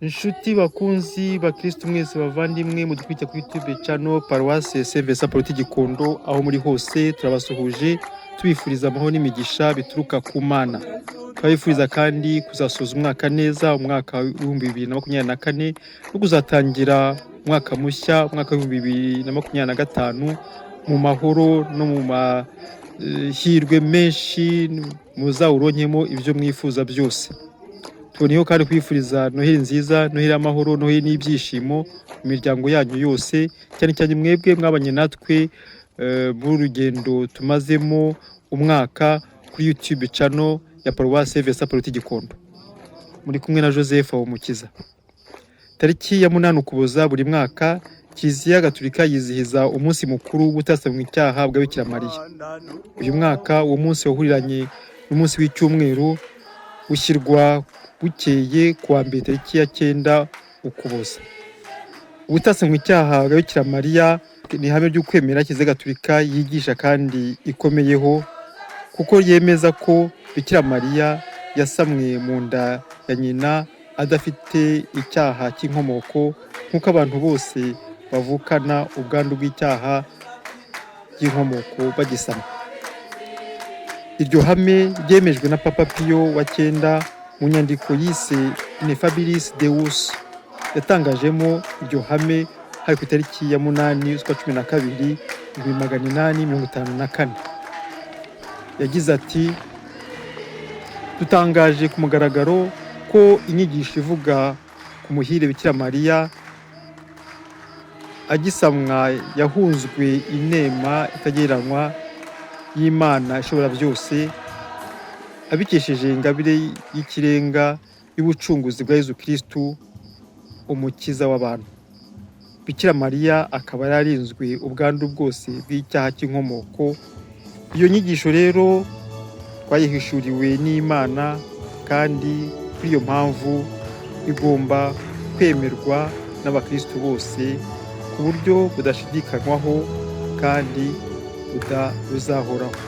Inshuti bakunzi bakristo mwese bavandimwe mudukurikira kuri YouTube channel Paroisse Saint Vincent Paul Gikondo, aho muri hose turabasuhuje tubifuriza amahoro n'imigisha bituruka ku Mana. Twabifuriza kandi kuzasoza umwaka neza, umwaka wa 2024 no kuzatangira umwaka mushya, umwaka wa 2025 mu mahoro no mu mahirwe menshi, muzawuronkemo ibyo mwifuza byose. Tuboniyeho kandi kwifuriza Noheli nziza, Noheli y'amahoro, Noheli n'ibyishimo mu miryango yanyu yose, cyane cyane mwebwe mwabanye natwe mu rugendo tumazemo umwaka kuri YouTube channel ya Paroisse Saint Vincent Paul Gikondo. Muri kumwe na Joseph Umukiza. Tariki ya 8 Ukuboza buri mwaka Kiliziya Gatolika yizihiza umunsi mukuru w'ubutasamwe icyaha bwa Bikira Mariya. Uyu mwaka uwo munsi wahuriranye n'umunsi w'icyumweru ushyirwa bukeye kuwa mbere tariki ya 9 Ukuboza. Ubutasamwe icyaha bwa Bikira Mariya ni ihame ry'ukwemera Kiliziya Gatolika yigisha kandi ikomeyeho, kuko yemeza ko Bikira Mariya yasamwe mu nda ya nyina adafite icyaha cy'inkomoko, nk'uko abantu bose bavukana ubwandu bw'icyaha cy'inkomoko bagisama. Iryo hame ryemejwe na Papa Pio wa 9 mu nyandiko yise Ineffabilis Deus, yatangajemo iryo hame hari ku itariki ya 8 z'ukwa 12 1854. Yagize ati: dutangaje ku mugaragaro ko inyigisho ivuga ku muhire Bikira Mariya agisamwa yahunzwe inema itagereranywa y'Imana ishobora byose, abikesheje ingabire y'ikirenga y'ubucunguzi bwa Yezu Kristu, umukiza w'abantu. Bikira Mariya akaba yarinzwe ubwandu bwose bw'icyaha cy'inkomoko. Iyo nyigisho rero twayihishuriwe n'Imana, kandi kuri iyo mpamvu igomba kwemerwa n'abakristo bose ku buryo budashidikanywaho kandi buzahoraho.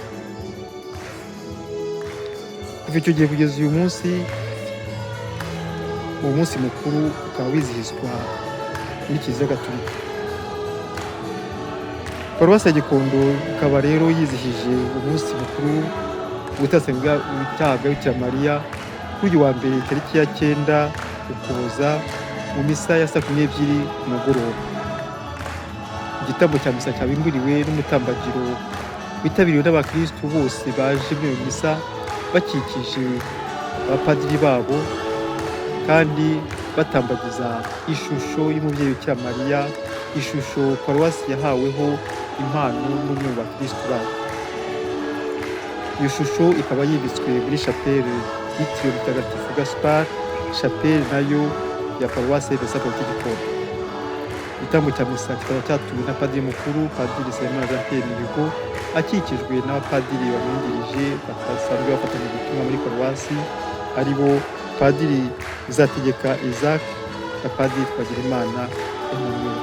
Kuva icyo gihe kugeza uyu munsi, uwo munsi mukuru ukaba wizihizwa muri Kiliziya Gatolika. Paruwasi ya Gikondo ikaba rero yizihije umunsi mukuru ubutasamwe icyaha bwa Bikira Mariya kuri uyu wa mbere tariki ya 9 Ukuboza mu misa ya 12 ku mugoroba. Igitambo cya misa cyabimburiwe n'umutambagiro witabiriwe n'abakristo bose baje muri iyo misa bakikije abapadiri babo, kandi batambagiza ishusho y'umubyeyi Bikira Mariya, ishusho paruwasi yahaweho impano n'umwe mu bakristo babo. Iyo shusho ikaba yibitswe muri chapelle yitiriwe Mutagatifu Gaspard, chapelle nayo ya Paroisse Saint Vincent Paul Gikondo. Igitambo cya misa kikaba cyatuwe na padiri mukuru Padiri Nsabimana Jean Pierre Mihigo, akikijwe n'abapadiri bamwungirije basanzwe bafatanya ubutumwa muri paruwasi, aribo Padiri Uzategeka Isaac na Padiri Twagirimana Emmanuel.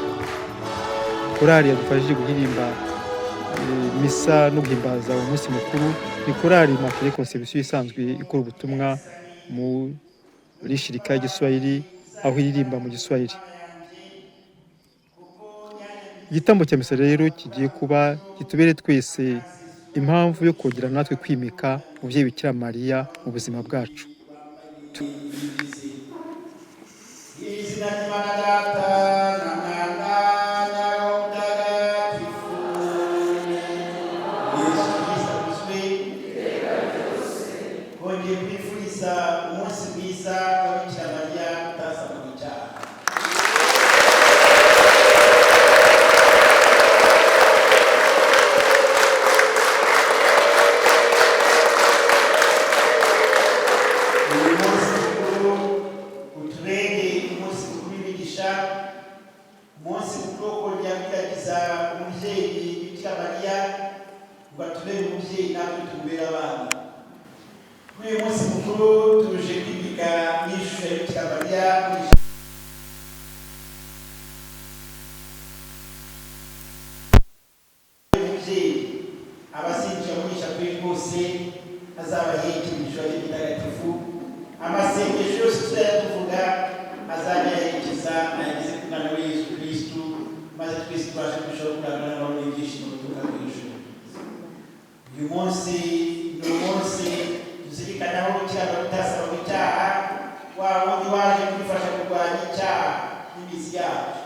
Korali yadufashije guhirimba misa no guhimbaza umunsi mukuru ni korali Immaculée Conception isanzwe ikora ubutumwa muri shirika y'Igiswahili, aho iririmba mu Giswahili. Igitambo cya misa rero kigiye kuba kitubere twese impamvu yo kongera natwe kwimika umubyeyi Bikira Mariya mu buzima bwacu. Abasinjira muri chapelle bose azaba yitwa ijoro ry'itagatifu, amasengesho yose tuzajya tuvuga azajya uyu munsi ni umunsi tuzirikanaho icyaha utasaba mu cyaha, wa wundi waje kudufasha kurwanya icyaha n'imizi yacu.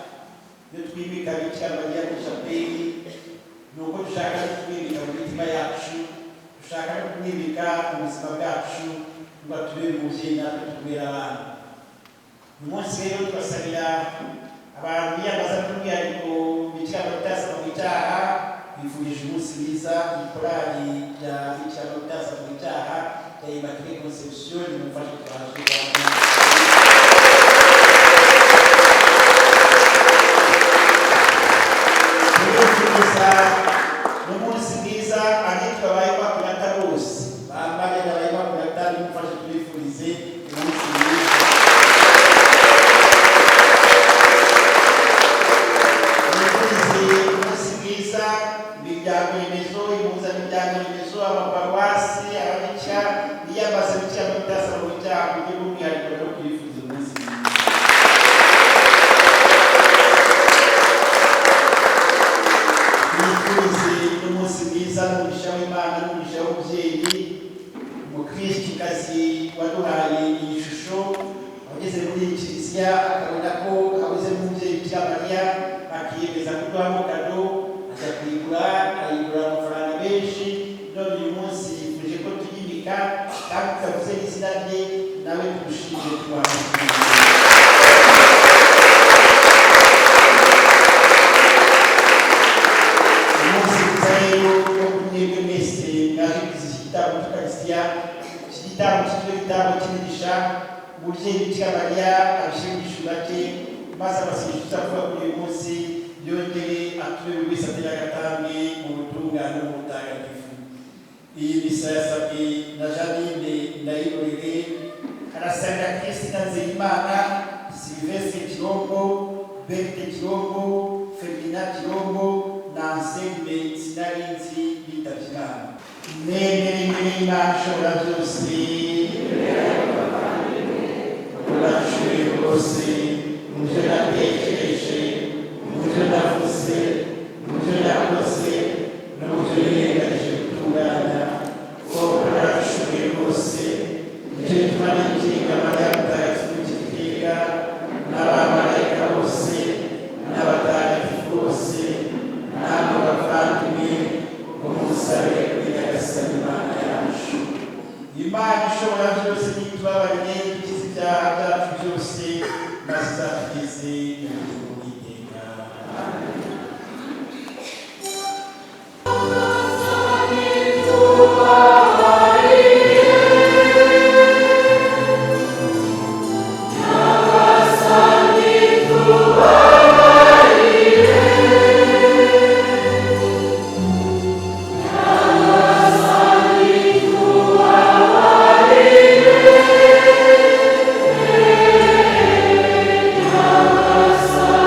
Iyo twimika Bikira Mariya muri shapeli, ni uko dushaka no kumwimika mu mitima yacu, dushaka no kumwimika mu buzima bwacu, ngo atubere umubyeyi natwe tubere abana. uyu munsi rero tubasabira abantu biyambaza by'umwihariko Bikira Mariya utasaba mu cyaha, bifurije umunsi mwiza. Ikorali rya Bikira Mariya utasaba mu cyaha ya Immaculée Conception nimufashe kubasha n'umunsi mwiza abitwa abayimakurata bose bambaye n'abayimakurata nimufashe tubifurize umunsi mwiza. umunsi mwiza imiryango remezo, impuzamiryango remezo, amaparuwasi, ababikira biyambaza Bikira Mariya utasaba mu cyaha mu buryo bw'umwihariko no kubifuriza umunsi mwiza. n'umunsi mwiza n'umugisha w'Imana n'umugisha w'umubyeyi umukristokazi waduhaye iyi shusho, wageze muri iyi kiliziya akabona ko abuze n'umubyeyi Bikira Mariya, akiyemeza kuduhamo kado, ajya kuyigura, ayigura amafaranga menshi. none uyu munsi yifuje ko tuyimika kandi tutavuze n'izina rye, nawe tumushimire tuwamukiriye. Igitabo cy'igitabo cy'imigisha umubyeyi Bikira Mariya abishimisha urake, maze abasigisha avuga kuri uyu munsi yongere atube buri wese atera agatambi mu butungane n'ubutagatifu. Iyi misa yasabwe na Janine Ndayirorere, arasabira Kristina Nzeyimana, Sylvestre Kirombo, Berthe Kirombo, Femina Kirombo na Anselme Sinarinzi bitavye Imana. Nemere imbere y'Imana ishobora byose, urashoboye rwose mu byo natekereje, mu byo navuze, mu byo nakoze no mu byo nirengaje gutunganya, ko urashoboye rwose. Nicyo gituma nikinga Mariya mutagatifu kitiga n'abamarayika bose n'abatagatifu bose namwe bavandimwe umusabe kuri Nyagasani Imana yacu. Imana ishobora byose nitubabarire ikiza ibyaha byacu byose, maze izatugeze mu bwiteka. Nyagasani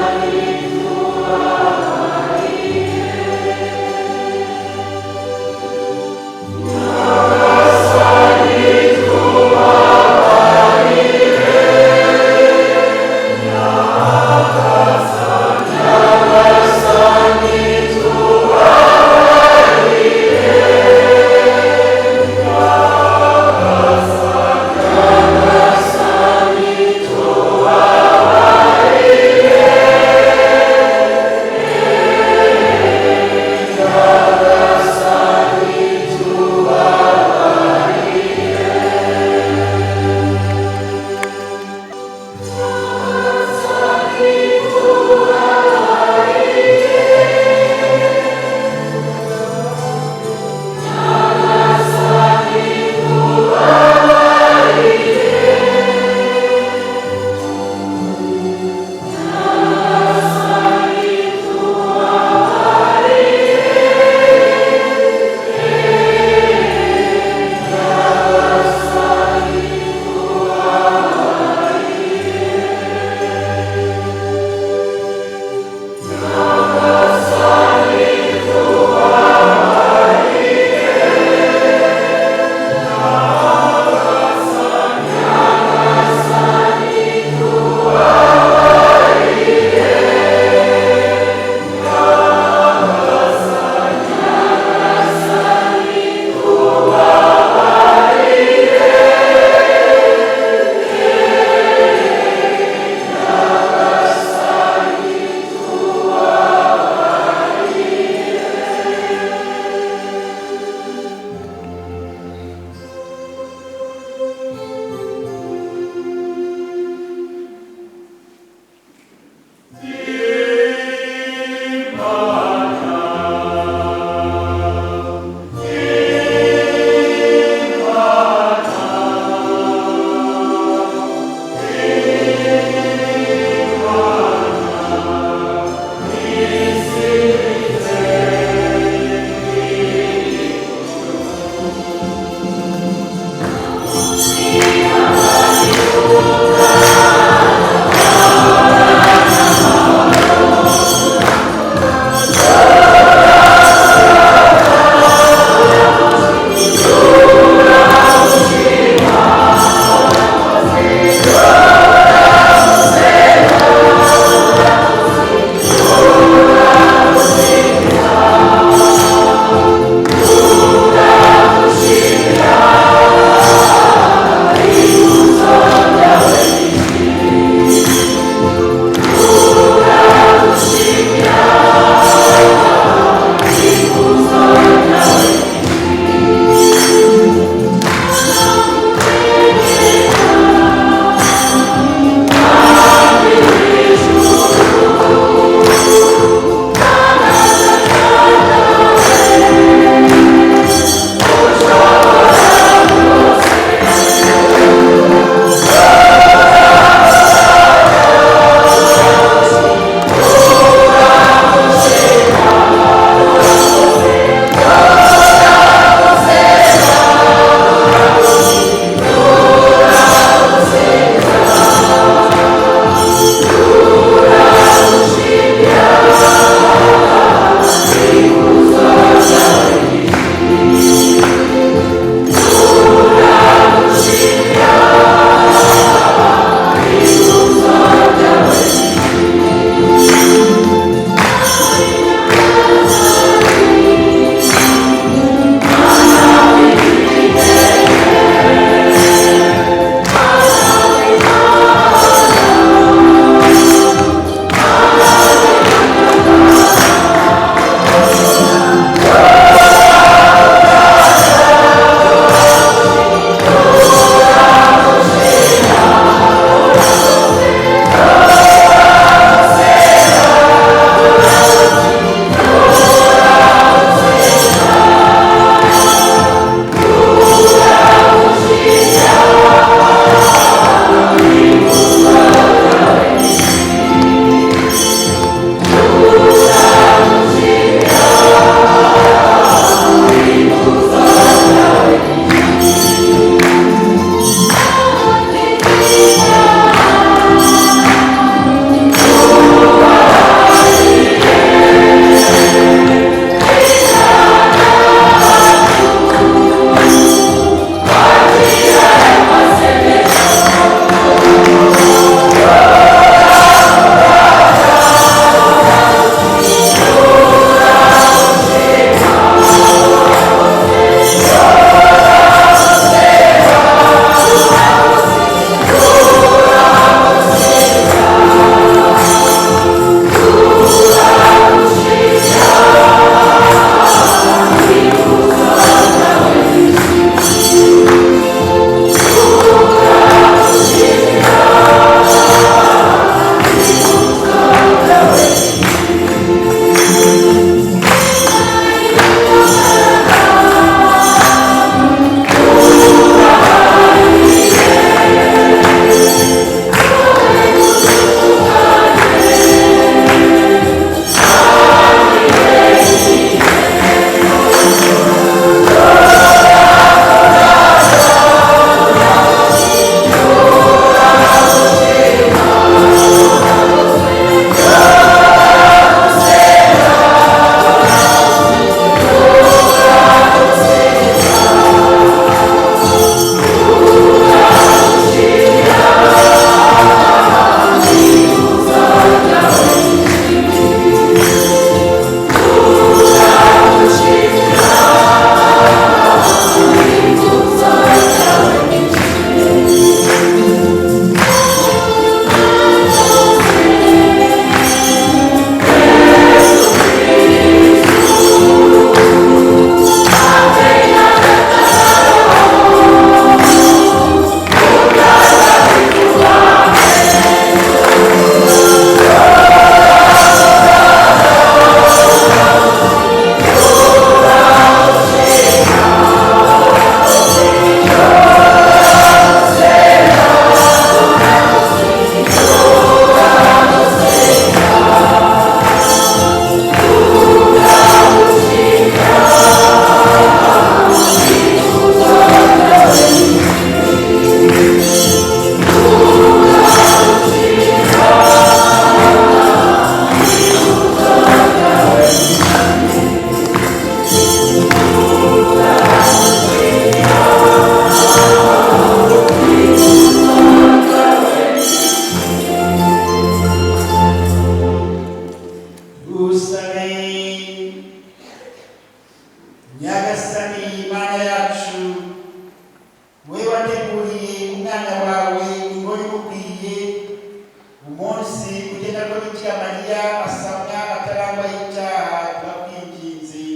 rero bikira mariya asabwa atarangwa y'icyaha turakwinginze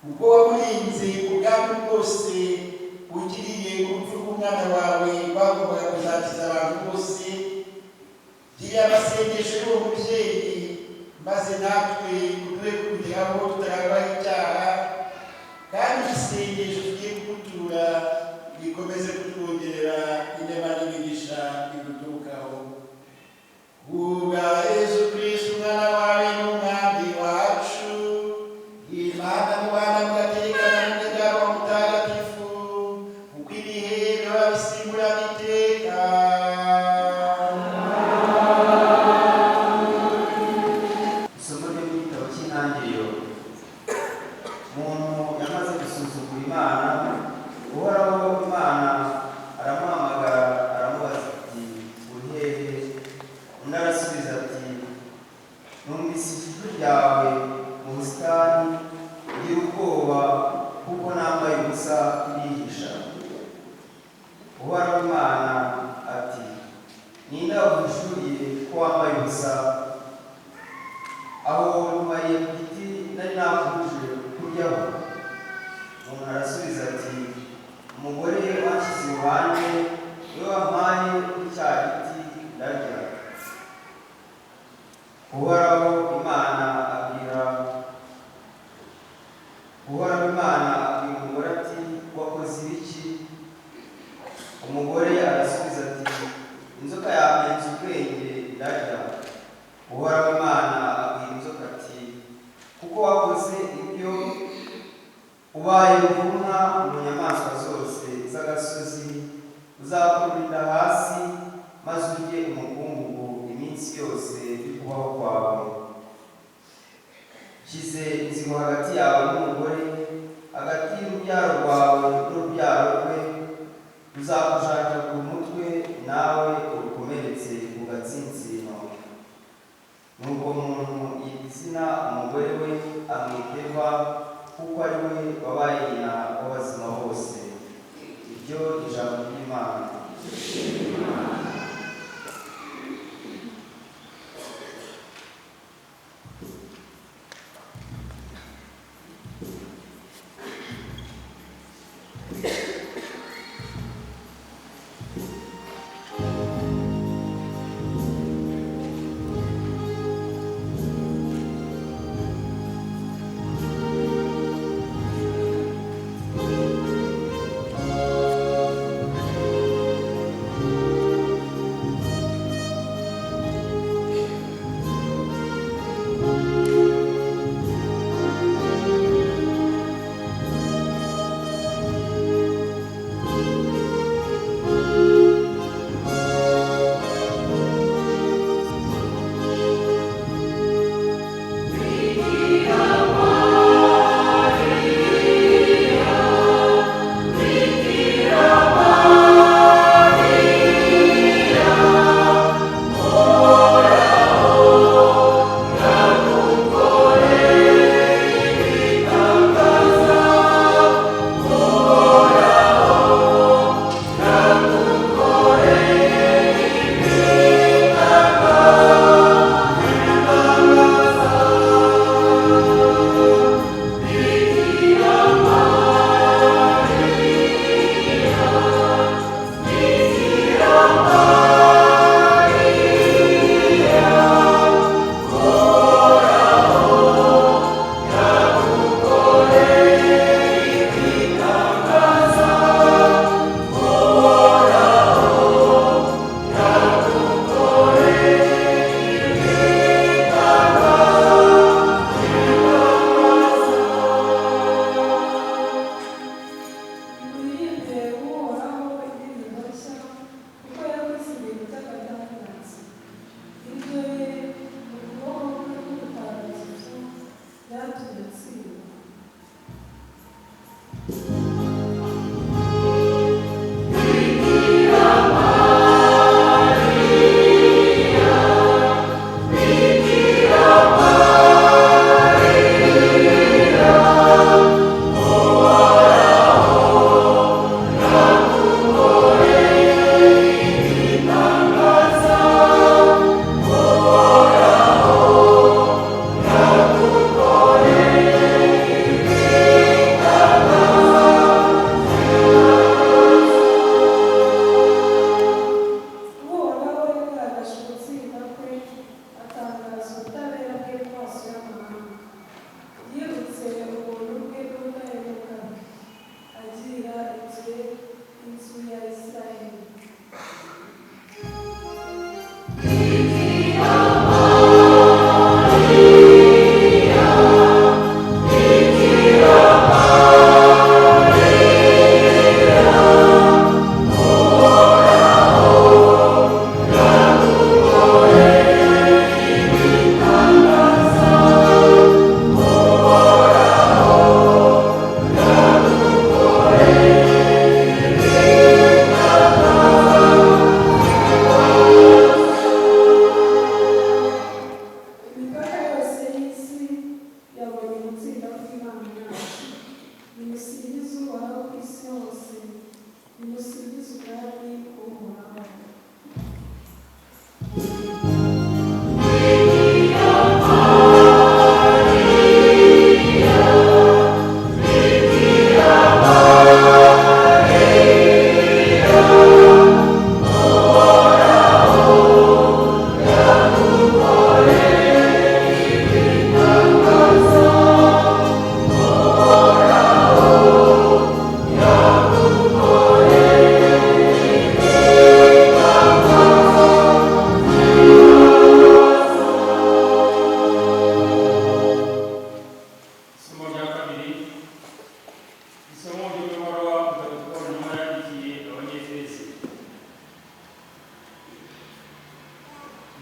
ubwo wamurinze ubwami bwose ugiriye urupfu rw'umwana wawe rwagombaga kuzakiza abantu bose gira amasengesho y'uwo mubyeyi maze natwe uduhe kugeraho tutarangwa y'icyaha kandi isengesho tugiye kugutura gikomeze kutwongerera inema n'imigisha iduturukaho kubwa Yesu Kristo umwana wawe n'umwami wacu Imana mubana mugatekana mu muryango mutagatifu uko ibihe biba bisimburana iteka. Isomo ryo mu gitabo cy'intangiriro. Umuntu yamaze gusuzugura Imana, Uhoraho Imana aramuhamagara aramubaza ati uri hehe? Undi arasubiza ati numvise ijwi ryawe mu busitani ngira ubwoba kuko nambaye ubusa ndihisha. Uhoraho Imana ati ninde waguhishuriye ko wambaye ubusa? Aho numariye ku giti nari nakubujije kuryaho? Umuntu arasubiza ati umugore wanshyize iruhande niwe wampaye kuri cya giti ndarya. Uhoraho Imana abwira umugore ati wakoze ibiki? Umugore arasubiza ati inzoka yamenze ubwenge ndarya. Uhoraho Imana abwira inzoka ati kuko wakoze ibyo ubaye ruvumwa mu nyamaswa zose z'agasozi uzakururira hasi maze urye umukungugu iminsi yose y'ukubaho kwawe. Nshyize inzigo hagati yawe n'umugore, hagati y'urubyaro rwawe n'urubyaro rwe, ruzakujanjagura umutwe nawe urukomeretse ku gatsinsino. Nuko umuntu yita izina umugore we amwita Eva kuko ari we wabaye nyina w'abazima bose. Iryo ijambo ry'Imana.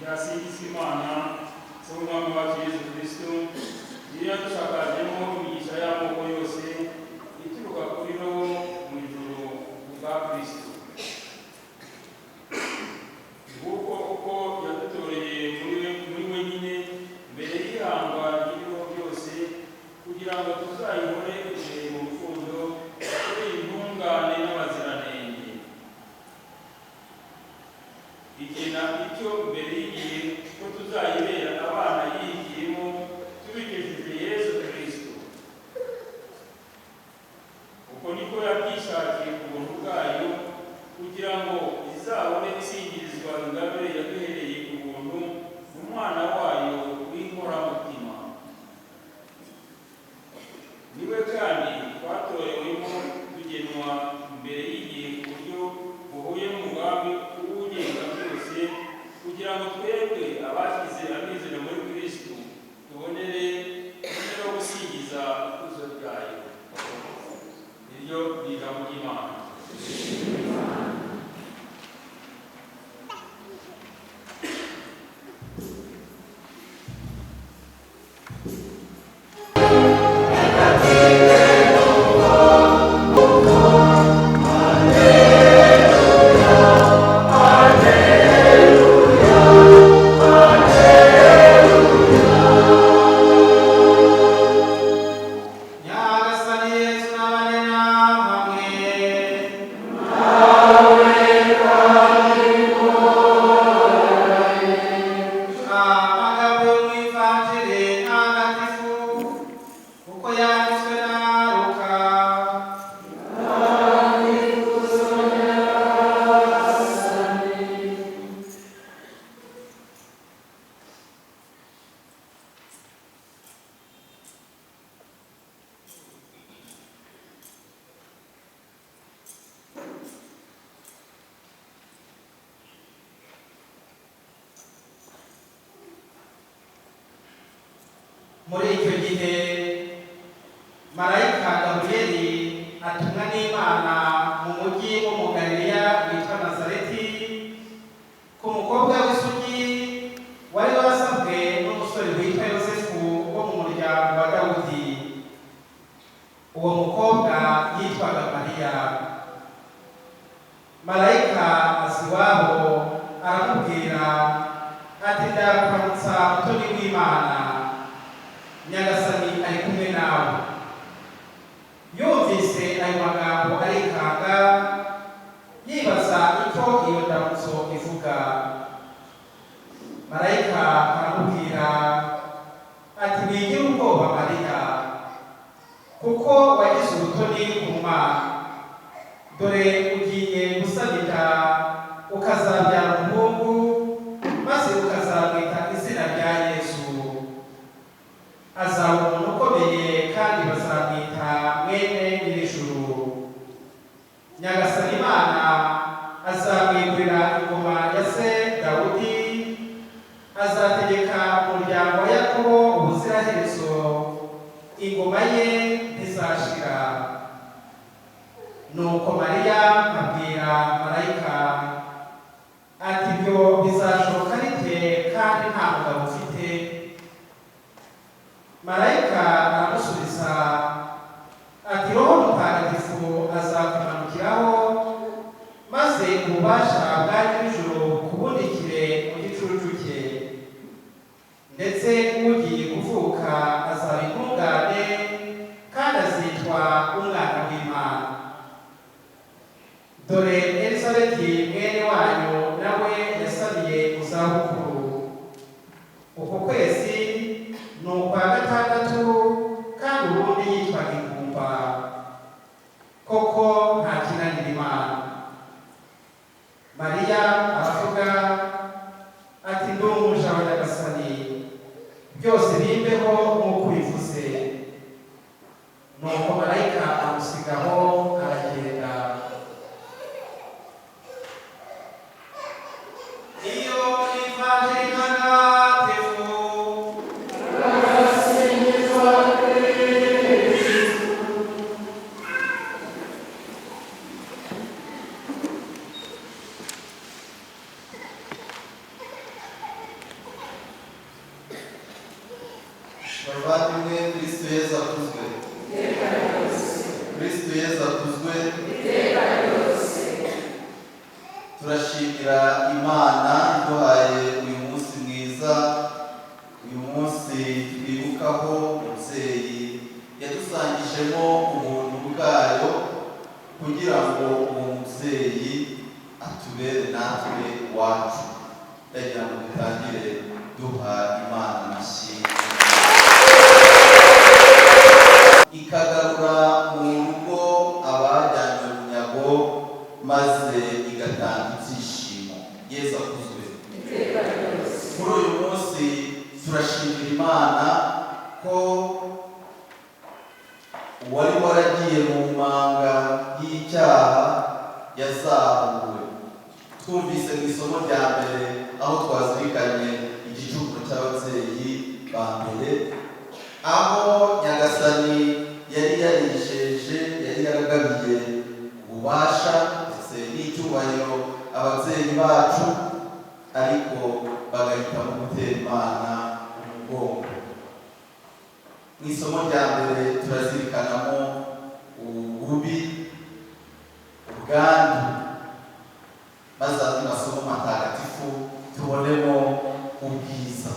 Yasingiza Imana se umwami wacu Yesu Kristo iyo yadushakajemo imigisha y'amoko yose ituruka kuri roho mu ijuru bwa Kristo. Nguko uko yadutoreye muri we nyine mbere y'ihangwa ry'ibiriho byose kugira ngo tuzayibone imbere mu rukundo turi intungane n'abaziranenge. Igena icyo mbere y'igihe ko tuzayibera abana yigiyemo tubikesheje Yesu Kristo. Uko niko yabyishakiye ku buntu bwayo kugira ngo izabone isingirizwa ingabire yaduhereye ku buntu mu mwana wayo w'inkoramutima. Niwe kandi twatorewemo tugenwa mbere y'igihe ku buryo buhuye n'umugambi uwugenga byose kugira ngo twebwe abashyize amizero muri Kristo tubonere no gusingiza ikuzo ryayo. Iryo ni ijambo ry'Imana. Muri icyo gihe marayika Gaburiyeli atumwa n'Imana mu mujyi wo mu Galilaya witwa Nazareti ku mukobwa w'isugi wari wasabwe n'umusore witwa Yosefu wo mu muryango wa Dawudi. Uwo mukobwa yitwaga Mariya. Marayika aza iwabo aramubwira ati ndakuramutsa mutoni w'Imana, Nyagasani ari kumwe nawe. Yumvise ayo magambo arikanga yibaza icyo iyo ndamutso ivuga. Marayika aramubwira ati wigira ubwoba Mariya, kuko wagize ubutoni ku Mana. Dore ugiye gusabira ukazabyara umuhungu, maze ukazamwita izina rya Yesu. Azaba umuntu ukomeye kandi bazamwita mwene nyir'ijuru. Nyagasani Imana azamwegurira ingoma ya se Dawudi, azategeka umuryango wa Yakobo ubuziraherezo, ingoma ye ntizashira. Nuko Mariya abwira marayika ati ibyo bizashoboka bite kandi nta mugabo ufite? Marayika aramusubiza ati Roho Mutagatifu azakumanukiraho, maze ububasha bwa nyir'ijuru bukubundikire mu gicucu cye. Ndetse ugiye kuvuka azaba intungane kandi azitwa umwana w'Imana. Dore Elizabeti mwene wanyu nawe yasabiye mu zabukuru. Uku kwezi ni ukwa gatandatu kandi ubundi yitwaga ingumba. Koko nta kinanira Imana. Mariya aravuga ati ndi umuja wa Nyagasani, byose bimbeho nk'uko ubivuze. Nuko marayika amusigaho aragenda. Iyo ivanjiri ntagatifu bavandimwe, Kristo Yesu akuzwe. Kristo Yesu akuzwe. Turashimira Imana iduhaye uyu munsi mwiza, uyu munsi twibukaho umubyeyi yadusangijemo ubuntu bwayo kugira ngo uwo mubyeyi atubere natwe iwacu. Ndagira ngo dutangire duha Imana amashyi, ikagarura mu rugo abajyanywe bunyago maze igatanga ibyishimo. Yesu akuzwe. Muri uyu munsi turashimira Imana ko uwari waragiye mu manga y'icyaha yazahuwe. Twumvise mu isomo rya mbere aho twazirikanye igicumuro cy'ababyeyi ba mbere, aho Nyagasani yari yarijeje, yari yaragabiye ububasha ndetse n'icyubahiro ababyeyi bacu, ariko bagahitamo gutera Imana umugongo. Mu isomo rya mbere turazirikanamo ububi, ubwandu, maze andi masomo matagatifu tubonemo ubwiza,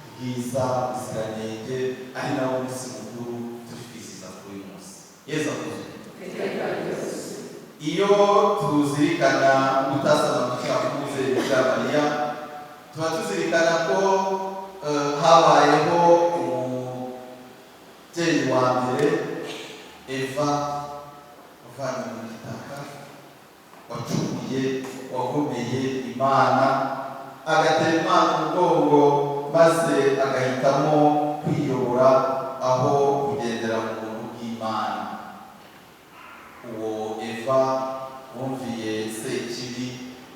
ubwiza ubuziranenge, ari nawo munsi mukuru turifiziza kuri uyu munsi. Yesu akuzwe. Iyo tuzirikana gutasana mu cyaha cy'umubyeyi Bikira Mariya, tuba tuzirikana ko habayeho umubyeyi wa mbere Eva uvanye mu gitaka, wacumuye, wagomeye Imana, agatera Imana umugongo, maze agahitamo kwiyobora aho kugendera mu buntu bw'Imana. Uwo Eva wumviye Sekibi,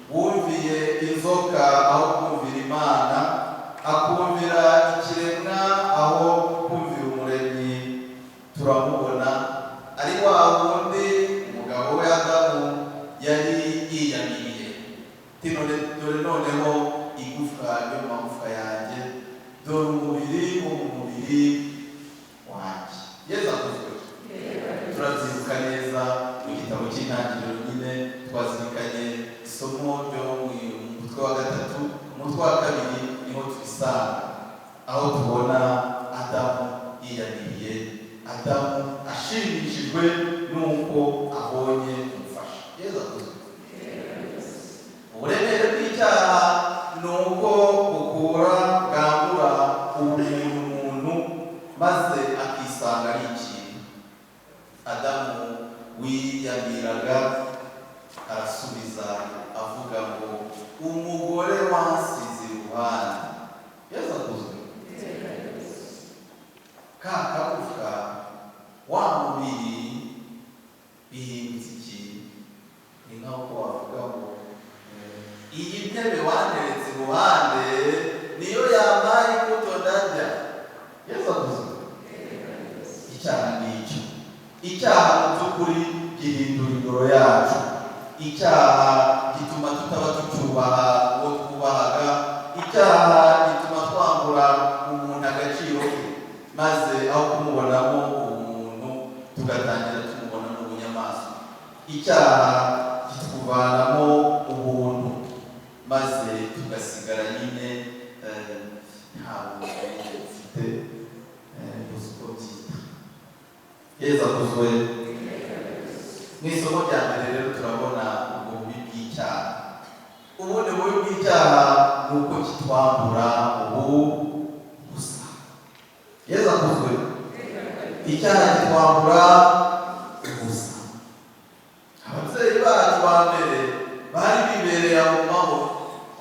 wumviye inzoka aho kumvira Imana, akumvira ikiremwa aho kumvira Umuremyi. Turamubona ari wa wundi umugabo we Adamu yari yiyamiriye, dore noneho igufwa yo mu magufwa yanjye, dore umubiri wo mu mubiri wanjye. Yesu akuzwe. Turavyibuka neza mu gitabo cy'Intangiriro nyine twazirikanye isomo ryo mu mutwe wa gatatu. Umutwe wa kabiri niho tubisanga, aho tubona Adamu yiyamiriye, Adamu ashimishijwe n'uko abonye umufasha. Yesu akuzwe. Uburemere bw'icyaha ni uko bukura bwambura umuntu maze akisanga ari ikintu. Adamu wiyamiraga arasubiza avuga ngo umugore wansize iruhande. Yesu akuzwe. Ka kagufwa wa mubiri bihindutse ikintu. Ni nk'uko wavuga ngo iyi ntebe wanteretse iruhande niyo yampaye imbuto ndarya. Yesu akuzwe. Icyaha ni icyo. Icyaha mu by'ukuri gihindura indoro yacu. Icyaha gituma tutaba tucyubaha uwo twubahaga. Icyaha gituma twambura umuntu agaciro ke, maze aho kumubonamo umuntu tugatangira tumubona n'ubunyamaswa. Icyaha kituvanamo ubuntu, maze tugasigara nyine nta buntu ufite, uzi uko byita. Yesu akuzwe. Mu isomo rya mbere rero turabona ubwo bubi bw'icyaha. Ubundi bubi bw'icyaha ni uko kitwambura ubusa. Yesu akuzwe. Icyaha kitwambura ubusa. Ababyeyi bacu ba mbere bari bibereye aho mu mahoro.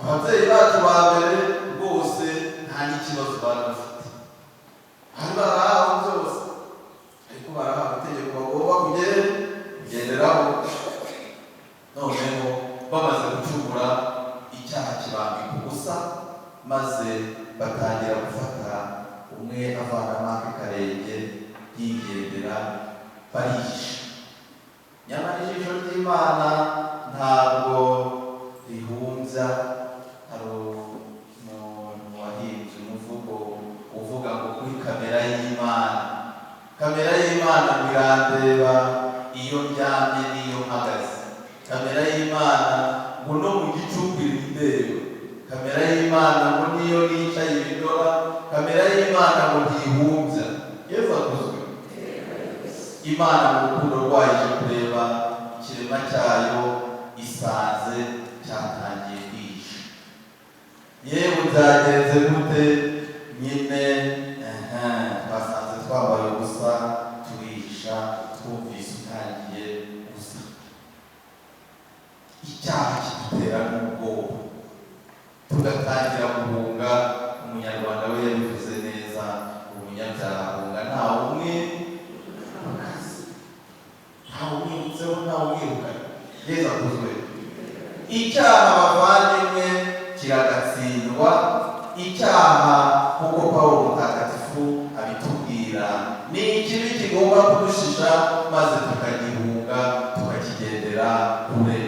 Ababyeyi bacu ba mbere rwose nta n'ikibazo bari bafite, bari barahawe byose, ariko barahawe itegeko bagomba kugenderaho. Noneho bamaze gucumura, icyaha kibambika ubusa, maze batangira gufata umwe avanamo akarenge yigendera, barihisha. Nyamara ijisho ry'Imana ntabwo rihumbya. Hari umuntu wahimbye umuvugo uvuga ngo kuri y'Imana birandeba iyo ndyamye n'iyo mpagaze. Kamera y'Imana ngo no mu gicuku irindeba. Kamera y'Imana ngo niyo nicaye ibidora. Kamera y'Imana ngo ntihumbya. Yesu akuzwe. Imana mu rukundo rwayo ije kureba ikirema cyayo isanze cyatangiye kwihisha. Yewe byagenze gute? Nyine twasanze twambaye ubusa turihisha, twumvise utangiye gusa. Icyaha kidutera n'ubwoba tugatangira guhunga. Umunyarwanda we yabivuze neza, umunyabyaha ahunga ntawe umwe ntawe umwibutseho, ntawe umwirukana. Yesu akuzwe. Icyaha bavandimwe kiragatsindwa. Icyaha nk'uko Pawulo mutagatifu abitubwira ni ikibi kigomba kudushisha, maze tukagihunga tukakigendera kure.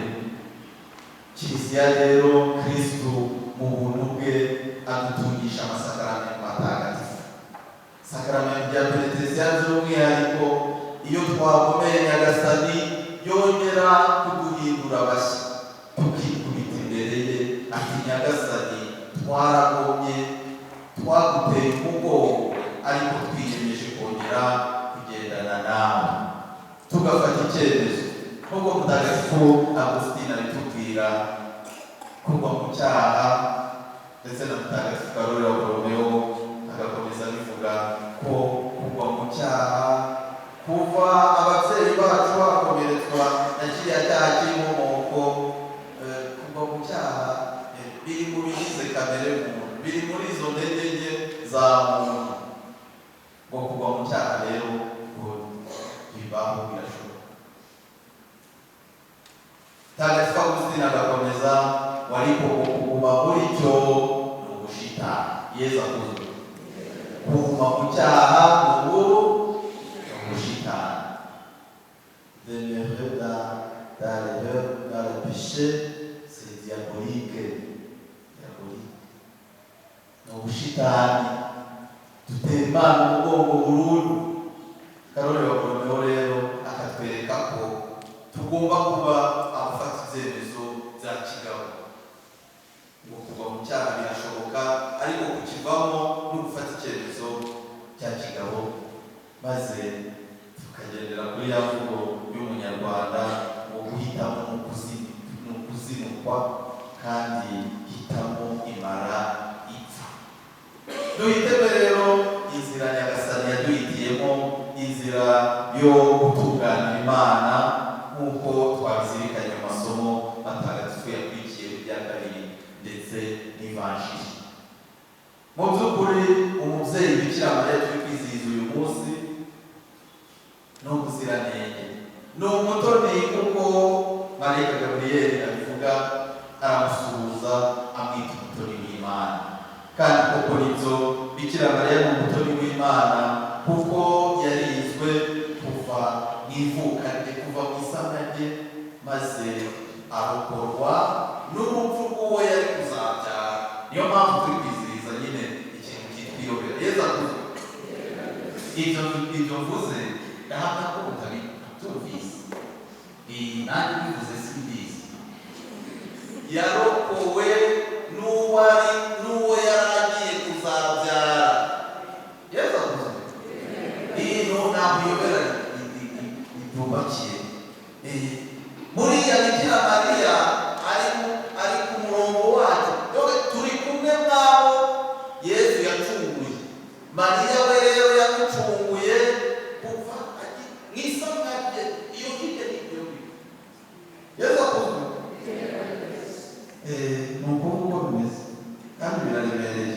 Kiliziya rero Kristu mu buntu bwe adutungisha amasakaramentu matagatifu. Sakaramentu rya penetesiya by'umwihariko iyo twagomeye Nyagasani yongera kuduhindura bashya, tukikubita imbere ye ati Nyagasani, twaragomye twaguteye umugongo, ariko twiyemeje kongera kugendana nawe, tugafata icyemezo nk'uko mutagatifu Agustina abitubwira. Kuva mu cyaha, ndetse na mutagatifu Karoli wa Boromeo agakomeza bivuga ko kuva mu cyaha, kuva ababyeyi bacu bakomeretswa na kiriya cyaha cy'inkomoko, kuva mu cyaha biri mu bigize kamere muntu, biri muri izo ntege nke za muntu. Ngo kuva mu cyaha rero ngo bibaho, birashoboka. Mutagatifu Agustina agakomeza wariko kuguma muri cyo ni ugushitana. Yesu akuzwe. Kuguma mu cyaha ubu ni ugushitana. Demeurer dans l'erreur, dans le péché, c'est diabolique. Ni ugushitani dutera Imana umugongo burundu. Karoli wa Boromeo rero akatwereka ko tugomba kuba abafata ibyemezo bya kigabo. Ngo kuva mu cyaha birashoboka, ariko kukivamo no gufata icyemezo cya kigabo, maze tukagendera kuri ya mvugo y'Umunyarwanda ngo guhitamo ni ukuzinukwa, kandi hitamo imara ipfa. Duhitemo rero inzira Nyagasani yaduhitiyemo, inzira yo gutunganira Imana nk'uko twabizirikanye mu masomo matagatifu yakurikiye bya kabiri ndetse n'ivanjiri. Mu by'ukuri umubyeyi Bikira Mariya turi kwizihiza uyu munsi ni umuziranenge, ni umutoni kuko Marayika Gaburiyeli abivuga, aramusuhuza amwita umutoni w'Imana. Kandi koko nibyo, Bikira Mariya ni umutoni w'Imana kuko yarizwe kuva mu ivuka rye, kuva mu isama rye, maze arokorwa n'urupfu rw'uwo yari kuzabyara. Niyo mpamvu turi kwizihiza nyine ikintu kitwiyobera. Yesu akuzwe. Ibyo mvuze ndahamya ko utabyumvise. Nanjye bivuze simbizi. Yarokowe n'uwo yari agiye kuzabyara. Yesu akuzwe. Ntabwo iyobera ibyubakiye. Buriya Bikira Mariya ari ku murongo wacu, turi kumwe mwabo Yesu yacunguye. Mariya we rero yamucunguye kuva mu isama rye, iyo hirya n'ibyo. Yesu akuzwe. Ni uko bimeze kandi biraremereye.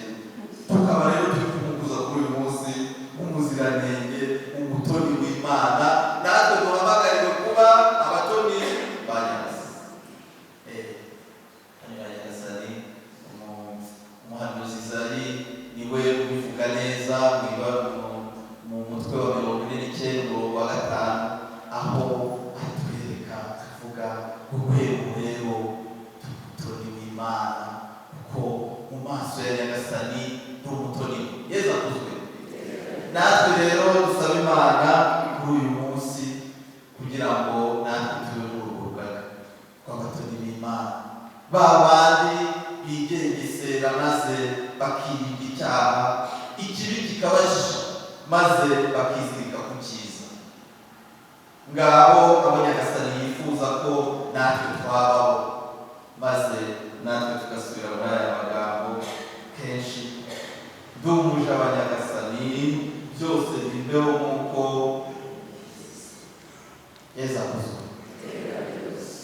Tukaba rero turi kumukuza kuri uyu munsi nk'umuziranenge, umutoni w'Imana. Natwe duhamagariwe kuba abatoni ba Nyagasani. Umuhanuzi Izayi niwe ubivuga neza mu mutwe wa 49:5, aho atwereka avuga urwego rero umutoni w'Imana, kuko mu maso ya Nyagasani ni umutoni. Yesu akuzwe. Natwe rero dusaba Imana kuri uyu maze bakirinda icyaha ikibi kikabashisha maze bakizirika ku cyiza. Ngabo abo Nyagasani yifuza ko natwe twabaho, maze natwe tugasubira muri aya magambo kenshi: ndumuje abanyagasani byose bimbeho nk'uko Yesu avuze.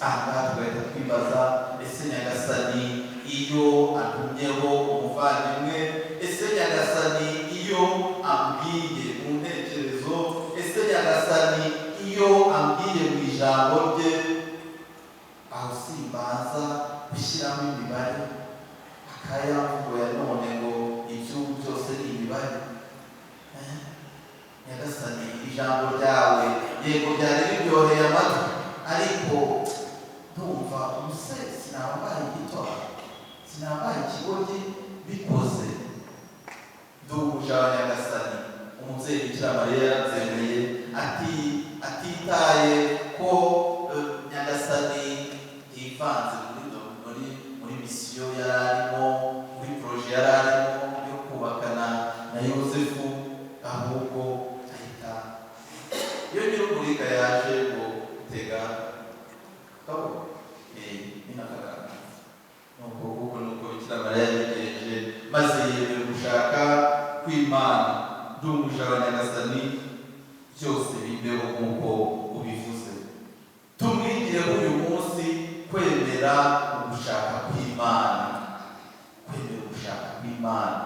Aha tugahita twibaza, ese Nyagasani iyo atumyeho umuvandimwe, ese Nyagasani iyo ambwiye mu ntekerezo, ese Nyagasani iyo ambwiye mu ijambo rye, aho simbanza gushyiramo imibare akayamvugo ya none ngo iby'ubu byose ni imibare? Nyagasani ijambo ryawe yego byari biryoheye amatwi, ariko ndumva umusore sinambaye igitwa, sinambaye ikigoryi bikoze. Ndumuje Nyagasani umubyeyi Bikira Mariya yabyemeye atitaye ko Nyagasani yivanze muri misiyo yari arimo, muri poroje yari arimo yo kubakana na Yosefu, ahubwo ahita iyo nyir'umurika yaje ngo gutega kabo n'akagana nuko Bikira Mariya yabigenje, maze yemera gushaka kw'Imana. Ndumuje Nyagasani byose bimbeho nk'uko ubivuze. Tumwigireho uyu munsi kwemera ugushaka kw'Imana, kwemera ugushaka kw'Imana,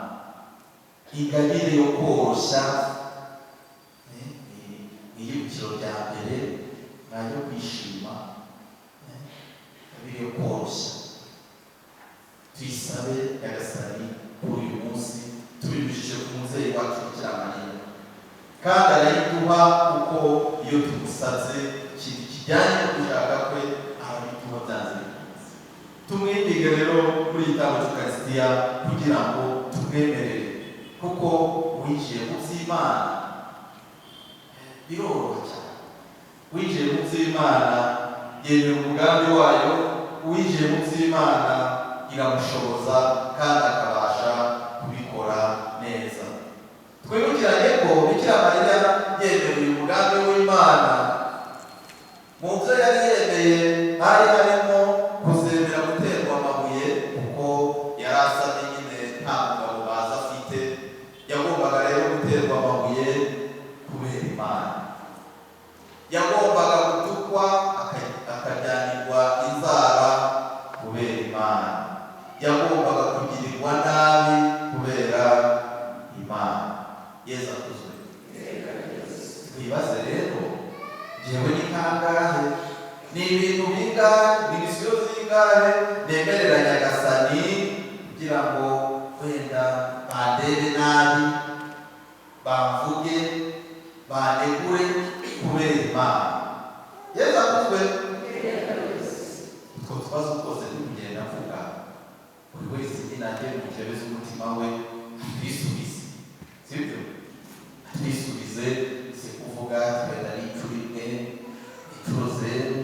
ingabire yo koroshya iyibukiro rya mbere nayo kwishima, ingabire yo koroshya. Tuyisabe Nyagasani kuri uyu munsi tubinyujije ku mubyeyi wacu Bikira Mariya, kandi arayiduha kuko iyo tumusatse ikintu kijyanye no gushaka kwe arabiduha byanze bikunze. Tumwindige rero muri iyi tabo y'Ukaristiya kugira ngo tumwemerere, kuko winjiye mu by'Imana biroroha cyane. Winjiye mu by'Imana yemera umugambi wayo, winjiye mu by'Imana iramushoboza kandi akabasha kubikora neza. Twibukiranye ko Bikira Mariya yemera uyu mugambi w'Imana. Mu byo yari yemeye hari harimo kuzemera guterwa amabuye, kuko yari asamye nyine nta mugabo baza afite, yagombaga rero guterwa amabuye kubera Imana. Yagombaga gutukwa akajyanirwa inzara kubera Imana. Yagombaga kugirirwa nabi kubera Imana. Yesu akuzwe. Twibaze rero, jewe ni kangahe, ni ibintu bingahe, ni misiyo zingahe nemerera Nyagasani kugira ngo wenda bandebe nabi, bamvuge, banegure kubera Imana. Yesu akuzwe. Utwo tubazo twose tugenda avuga, buri wese nyine agiye mu kirebe z'umutima we atwisubize, sibyo? Atwisubize, si kuvuga twenda n'icuri imwe, inshuro zeru,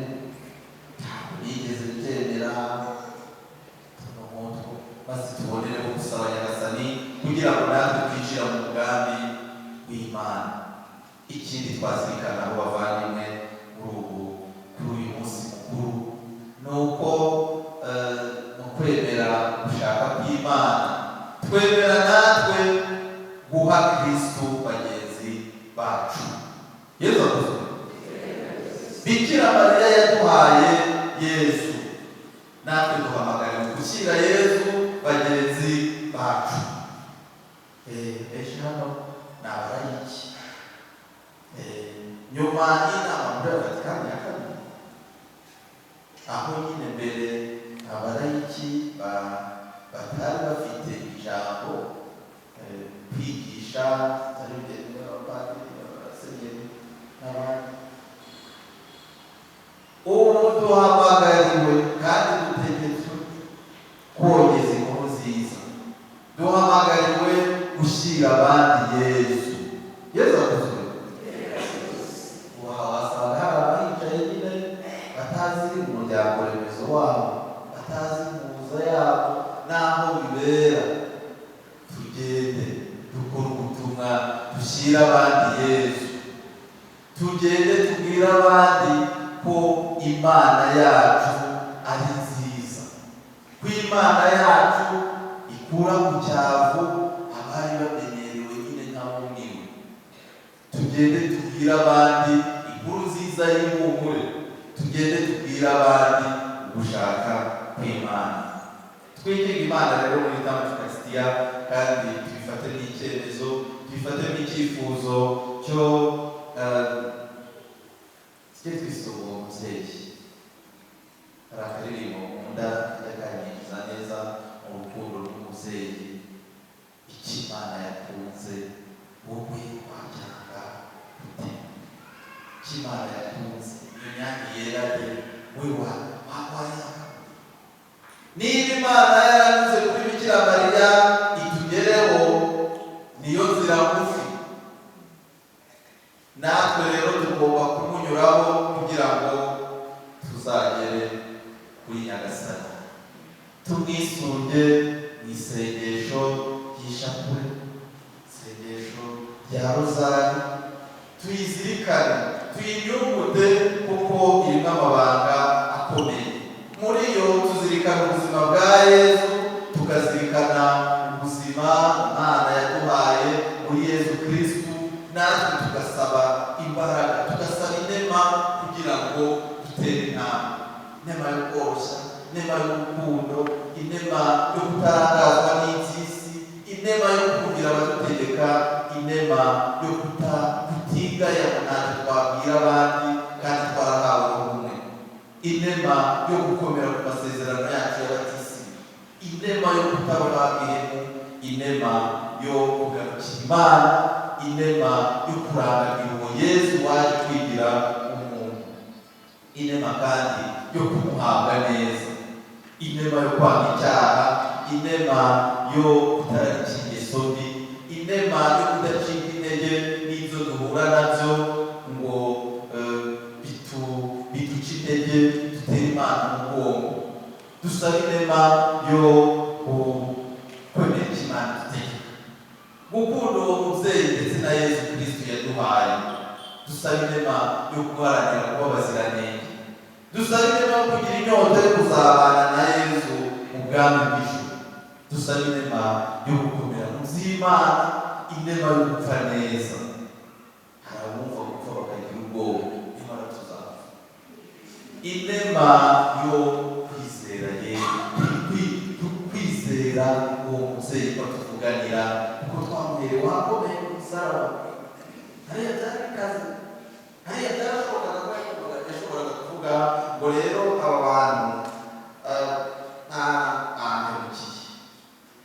ntabwo yigeze byemera, tuno mutwe, maze tubonereho gusaba Nyagasani kugira ngo natwe twinjira mu mugambi w'Imana. Ikindi twazirikana abo bavandimwe kuri uyu munsi mukuru ni uko mu kwemera gushaka kw'Imana twemera natwe guha Kristo bagenzi bacu. Yesu akuzwe. Bikira Mariya yaduhaye Yesu, natwe duhamagara gushyira Yesu bagenzi bacu. Ejo hano ni abarayiki, nyuma y'inama muri Vatikani ya kabiri, aho nyine mbere abarayiki batari bafite ijambo kwigisha, ari byemewe abapadiri, abasenyeri n'abandi. Ubu duhamagariwe kandi dutegetswe kogeza inkuru nziza, duhamagariwe gushyira abandi Yesu. Yesu akuzwe. Wasanga hari abahicaye nyine batazi umuryango remezo wabo, batazi impuzo yabo n'aho bibera, tubwire abandi Yesu, tugende tubwire abandi ko Imana yacu ari nziza, ko Imana yacu ikura ku cyavu abari bamenyerewe nyine ntabumiwe. Tugende tubwire abandi inkuru nziza y'ihumure, tugende tubwire abandi gushaka kw'Imana. Twinginge Imana rero muri Temple Eucharistia, kandi tubifate n'icyemezo, tubifate n'icyifuzo cyo tujye twisoma umubyeyi. Hari akaririmbo nkunda yakanyinjiza neza mu rukundo rw'umubyeyi, icyo Imana yakunze wowe wabyanga ute? Icyo Imana yakunze inyange yera de we wakwayanga. Niba Imana yaranyuze kuri Bikira Mariya itugereho, niyo nzira ngufi, natwe rero tugomba kumunyuraho kugira ngo tuzagere kuri Nyagasani. Tumwisunge mu isengesho ry'ishapule, isengesho rya rozari, tuyizirikane, tuyinyungute kuko irimo amabanga akomeye. Muri yo tuzirikana ubuzima bwa Yesu, tukazirikana ubuzima Imana yaduhaye muri Yesu Kristu, natwe tugasaba imbaraga, tugasaba inema kugira ngo dutere intambwe. Inema yo koroshya, inema y'urukundo, inema yo kutarangazwa n'iby'isi, inema yo kumvira abadutegeka, inema yo kutigaya natwe twabwira abandi kandi twarahawe ubumwe, inema yo gukomera ku masezerano yacu y'abatisi, inema yo kutabona ihemu, inema yo kugarukira Imana, inema yo kurangagira uwo Yesu waje kwigira umuntu, inema kandi yo kumuhabwa neza, inema yo kwanga icyaha, inema yo kutararikira ingeso mbi, inema yo kudacika intege n'ibyo duhura nabyo ngo biduce intege, dutere Imana umugongo. Dusaba inema yo kwemera icyo Imana idutegeka, gukunda uwo mubyeyi ndetse na Yesu Kristu yaduhaye. Dusaba inema yo guharanira kuba abaziranenge, dusaba inema yo kugira inyota yo kuzabana na Yesu mu bwami bw'ijuru, dusaba inema yo gukomera mu by'Imana, inema yo gupfa neza. Hari abumva gupfa bakagira ubwoba, nyamara tuzapfa. Inema yo kwizera kwizera uwo mubyeyi ko tuvuganira, kuko twamuhereye wakomeye ku musaraba. Hariya byari bikaze, hariya byarashobokaga ko yashoboraga kuvuga ngo rero aba bantu ntahemukiye,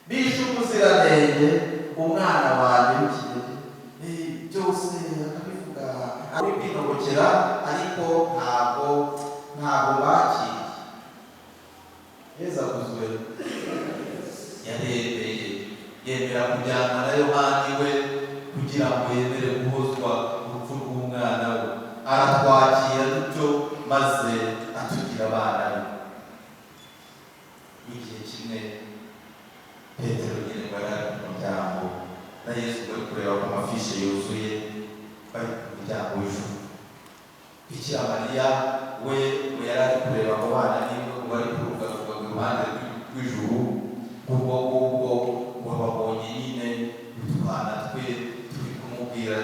bishe umuziranenge umwana wandemukiye, byose akabivuga ari kwinogokera, ariko ntabwo bakiriye. Yesu akuzwe, yaremeye, yemera kujyana na Yohani we kugira ngo yemere guhozwa urupfu rw'umwana we, aratwakira dutyo maze atugira abana be. Igihe kimwe Petero nyine ngo yari ku muryango na Yesu bari kureba ku mafishe yuzuye, bari ku muryango w'ijuru. Bikira Mariya we yari ari kureba abo bana niba bari kuruga iruhande rw'ijuru, ubwo ngubwo ngo babonye nyine utwana twe turi kumubwira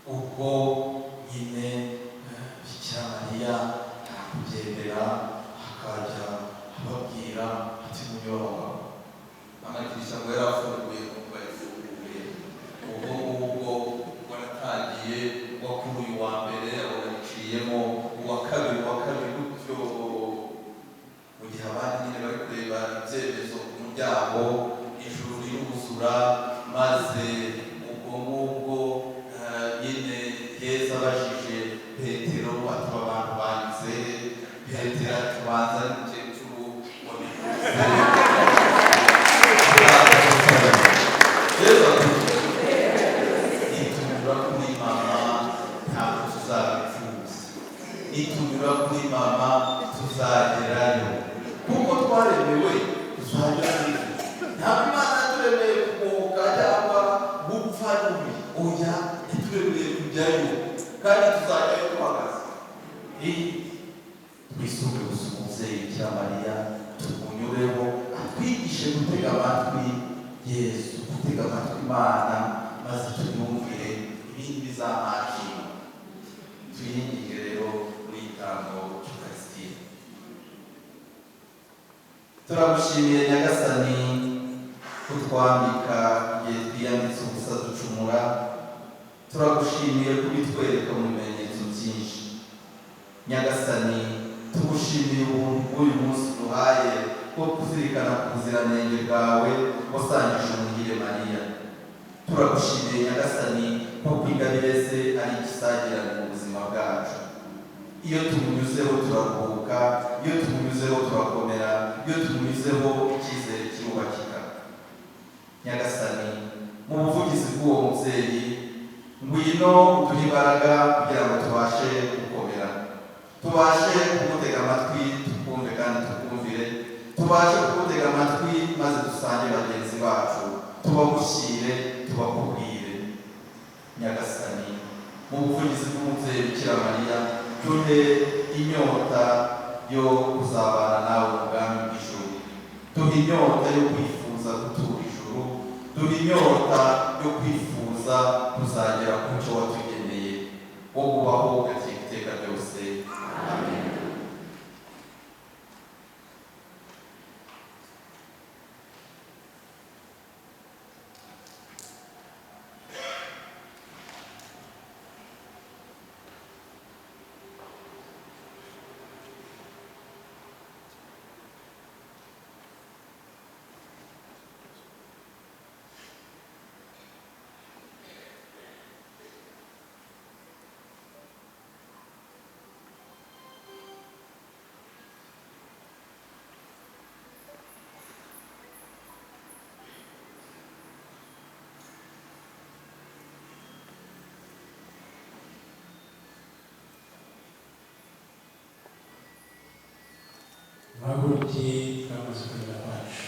ubwo nyine Bikira Mariya arakugendera akajya ababwira ati munyoroha, amadirishya ngo yari afunguye kuko yafunguye. Ubwo ngubwo waratangiye, uwa kuri uyu wa mbere yaciyemo, uwa kabiri gutyo, mu gihe abandi nyine bari kureba ibyemezo ku muryango, ijuru riruzura, maze ubwo ngubwo nyine Yesu abajije Petero ati abantu banyuze, Petero ati banza n'umukecuru ngo nifuze. Yesu ati nitunyura kuri mama ntabwo tuzabifuza, nitunyura kuri mama tuzagerayo, kuko twaremewe tuzajya kwiga. Ntabwo Imana yaturemeye kumoka cyangwa yesu gutega amatwi imana maze tuyumvire ibindi bizamakira. Tuyinginge rero muri igitambo cy'ukaristiya. Turagushimiye Nyagasani kutwambika igihe twiyambitse ubusa ducumura. Turagushimiye kubitwereka mu bimenyetso byinshi. Nyagasani, tugushimiye ubuntu bw'uyu munsi duhaye bwo kuzirikana ku buziranenge bwawe wasangije umuhire Mariya. Turagushimiye Nyagasani kuko ingabire ze ari igisagirane mu buzima bwacu. Iyo tumunyuzeho turaruhuka, iyo tumunyuzeho turakomera, iyo tumunyuzeho icyizere kirubakika. Nyagasani, mu buvugizi bw'uwo mubyeyi, ngwino uduhe imbaraga kugira ngo tubashe gukomera, tubashe kumutega amatwi tukumve kandi tukumvire, tubashe kumutega amatwi maze dusange bagenzi bacu, tubamushyire tubakubwire. Nyagasani, mu buvugizi bw'umubyeyi Bikira Mariya, duhe inyota yo kuzabana nawe mu bwami bw'ijuru, duhe inyota yo kwifuza gutura ijuru, duhe inyota yo kwifuza kuzagera ku cyo watugeneye wo kubaho ugakeka iteka ryose. Amen. Maguti twamaze kwenda kwacu.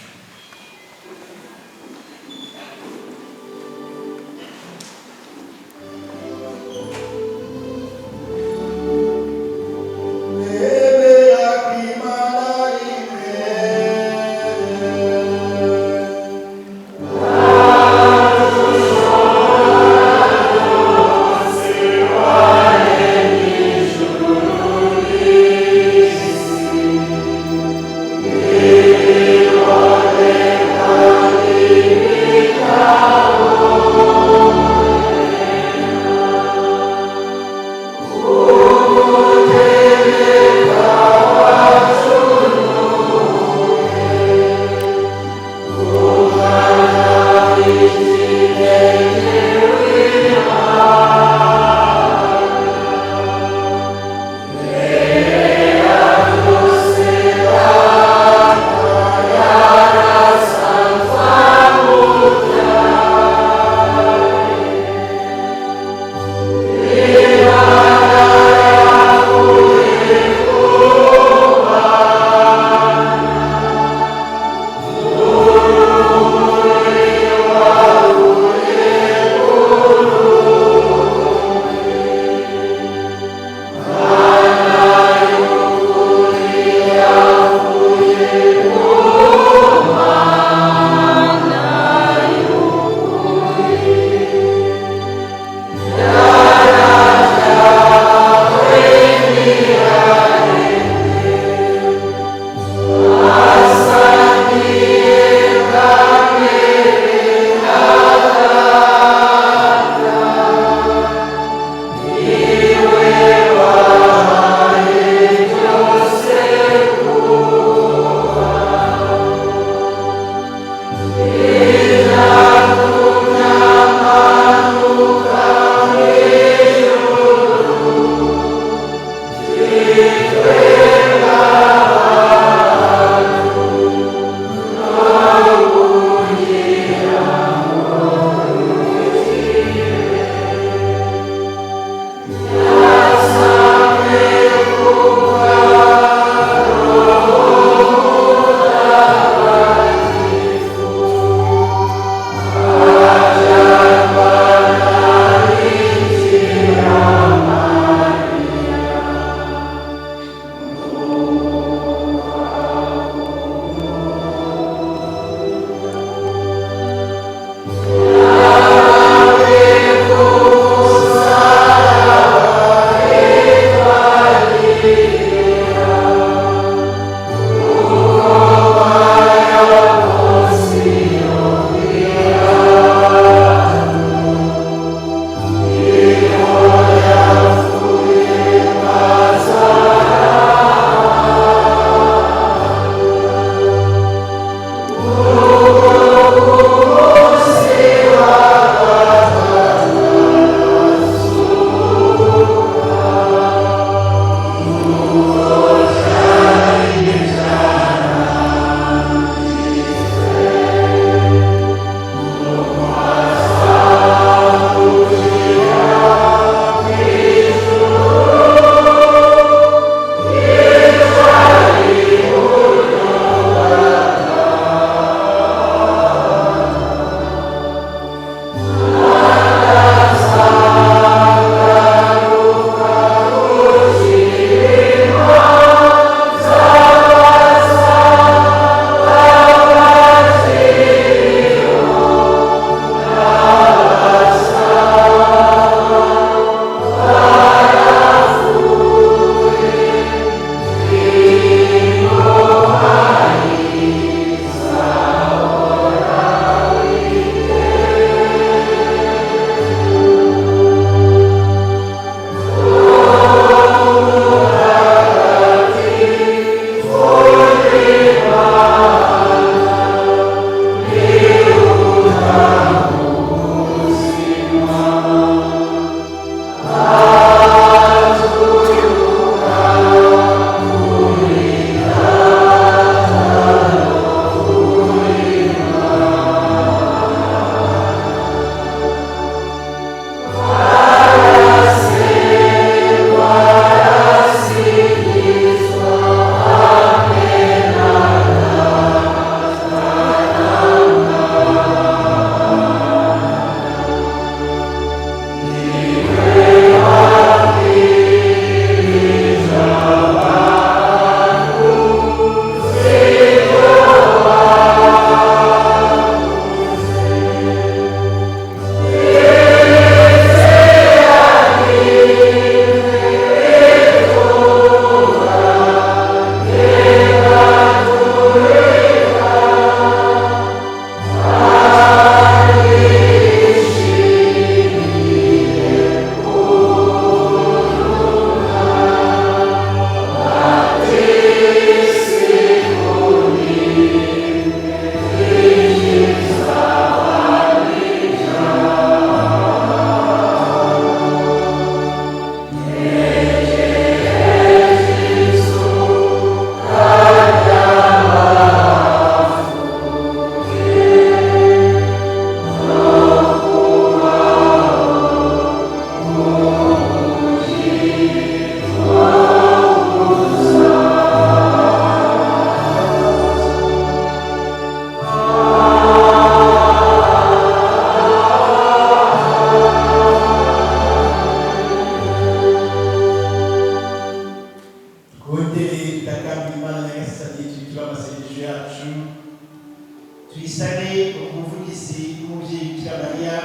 gushira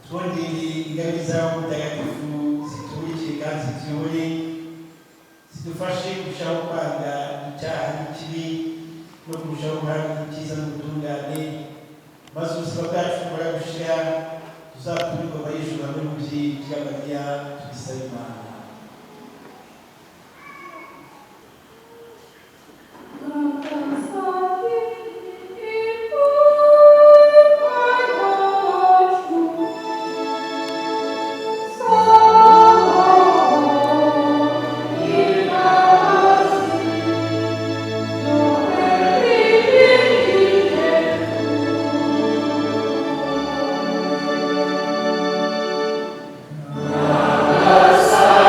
twongere ingabire zawe mutagatifu ziturikire kandi zituyobore zidufashe kurushaho kwanga icyaha n'ikibi no kurushaho guharanira icyiza n'ubutungane maze ubuzima bwacu bumara gushira tuzatumirwa abayijuru hamwe n'umubyeyi bikira mariya tubisaba imana. Sa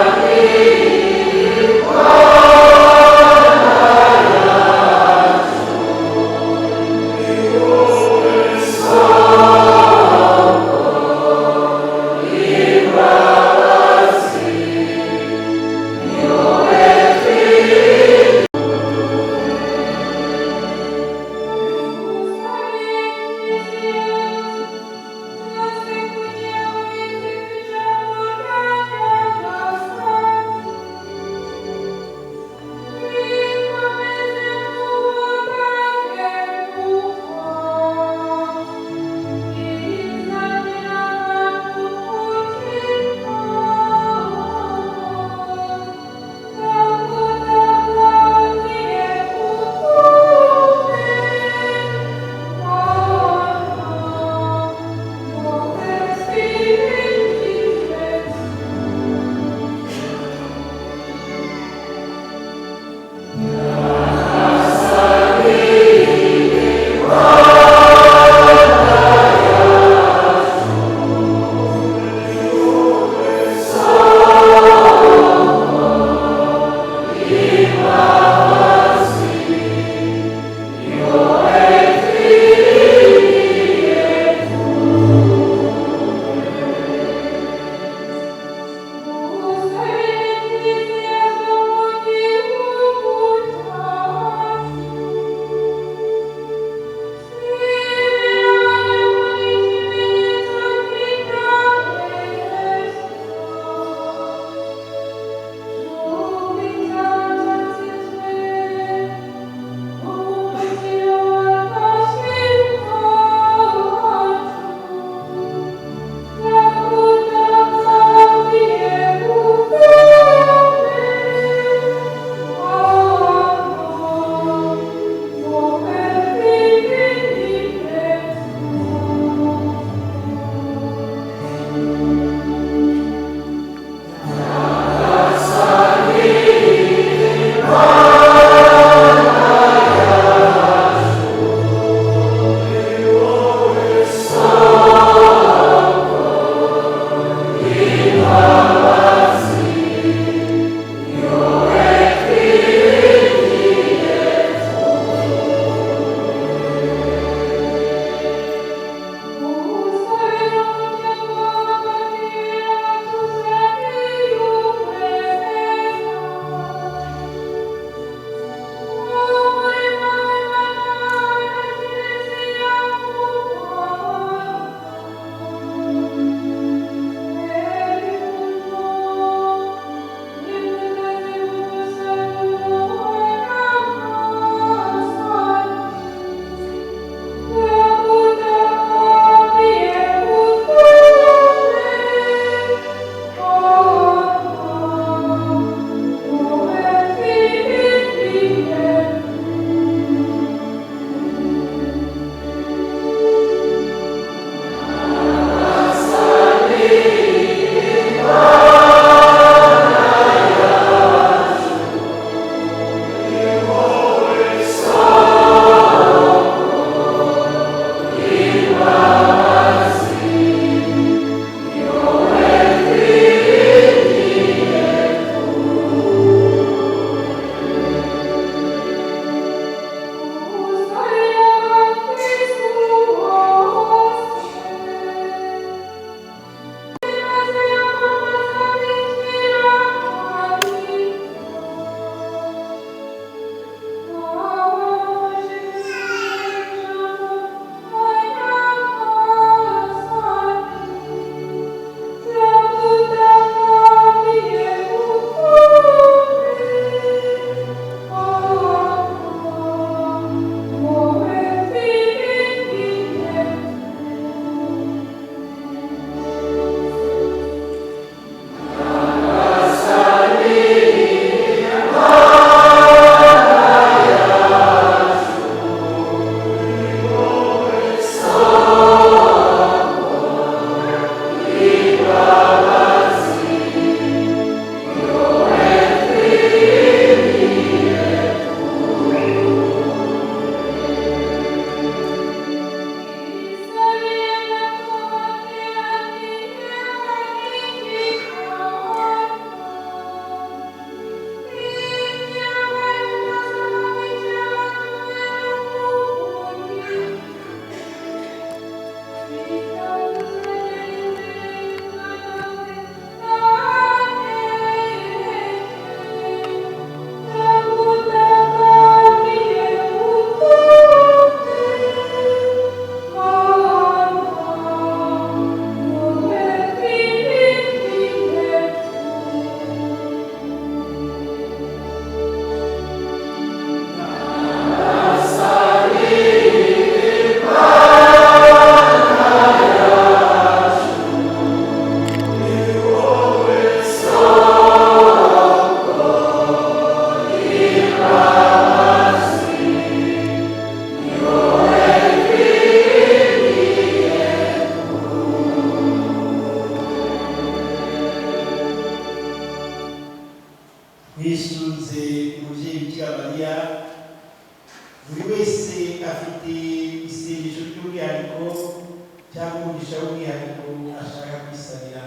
cyangwa umugisha w'umwihariko ashaka kwisabira.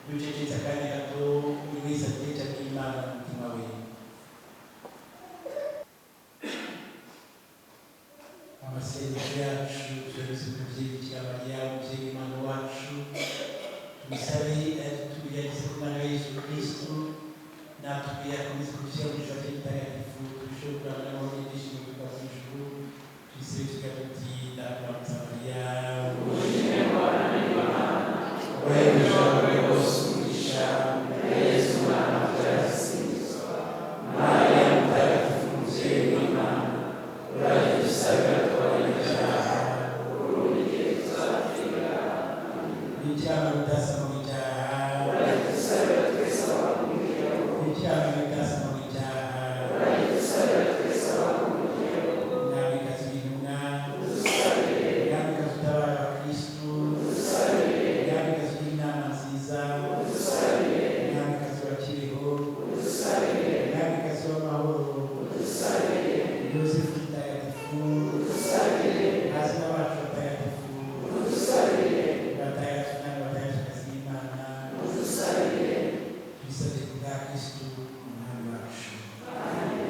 Ducecetse akanya gato buri wese atekereza n'Imana mu mutima we. Amasengesho yacu tuyoboze ku mubyeyi Bikira Mariya umubyeyi w'Imana wacu, tumusabe tugerageze ku Mwana wa Yesu Kristo, natwe akomeze kudushyira mu ijambo ry'itagatifu, turusheho kurangwa n'amahoro n'ibyishimo biva mu ijuru. Twise tugira tuti ndakuramutsa Mariya wuzuye Imana n'Imana, wahebuje bose umugisha, Yesu Umwana atarasingizwa. Mariya mutagatifu umubyeyi w'Imana, uraje dusabira twabanyabyaha, urundi igihe tuzapfira. N'icyaha bitasama mu cyaha, uraje dusabira twese abakurikiyeho. N'icyaha bitasama mu cyaha, uraje dusabira twese abakurikiyeho. Mwamikazi w'intumwa, udusabire. Mwamikazi utabara abakristu, udusabire. Mwamikazi w'inama nziza, udusabire. Mwamikazi wa Kibeho, udusabire. Mwamikazi w'amahoro, udusabire. Yosefu mutagatifu, udusabire. Bazina bacu batagatifu, udusabire. Batagatifu n'abatagatifu b'Imana, udusabire. Tubisabye ku bwa Kristu umwami wacu. Amen.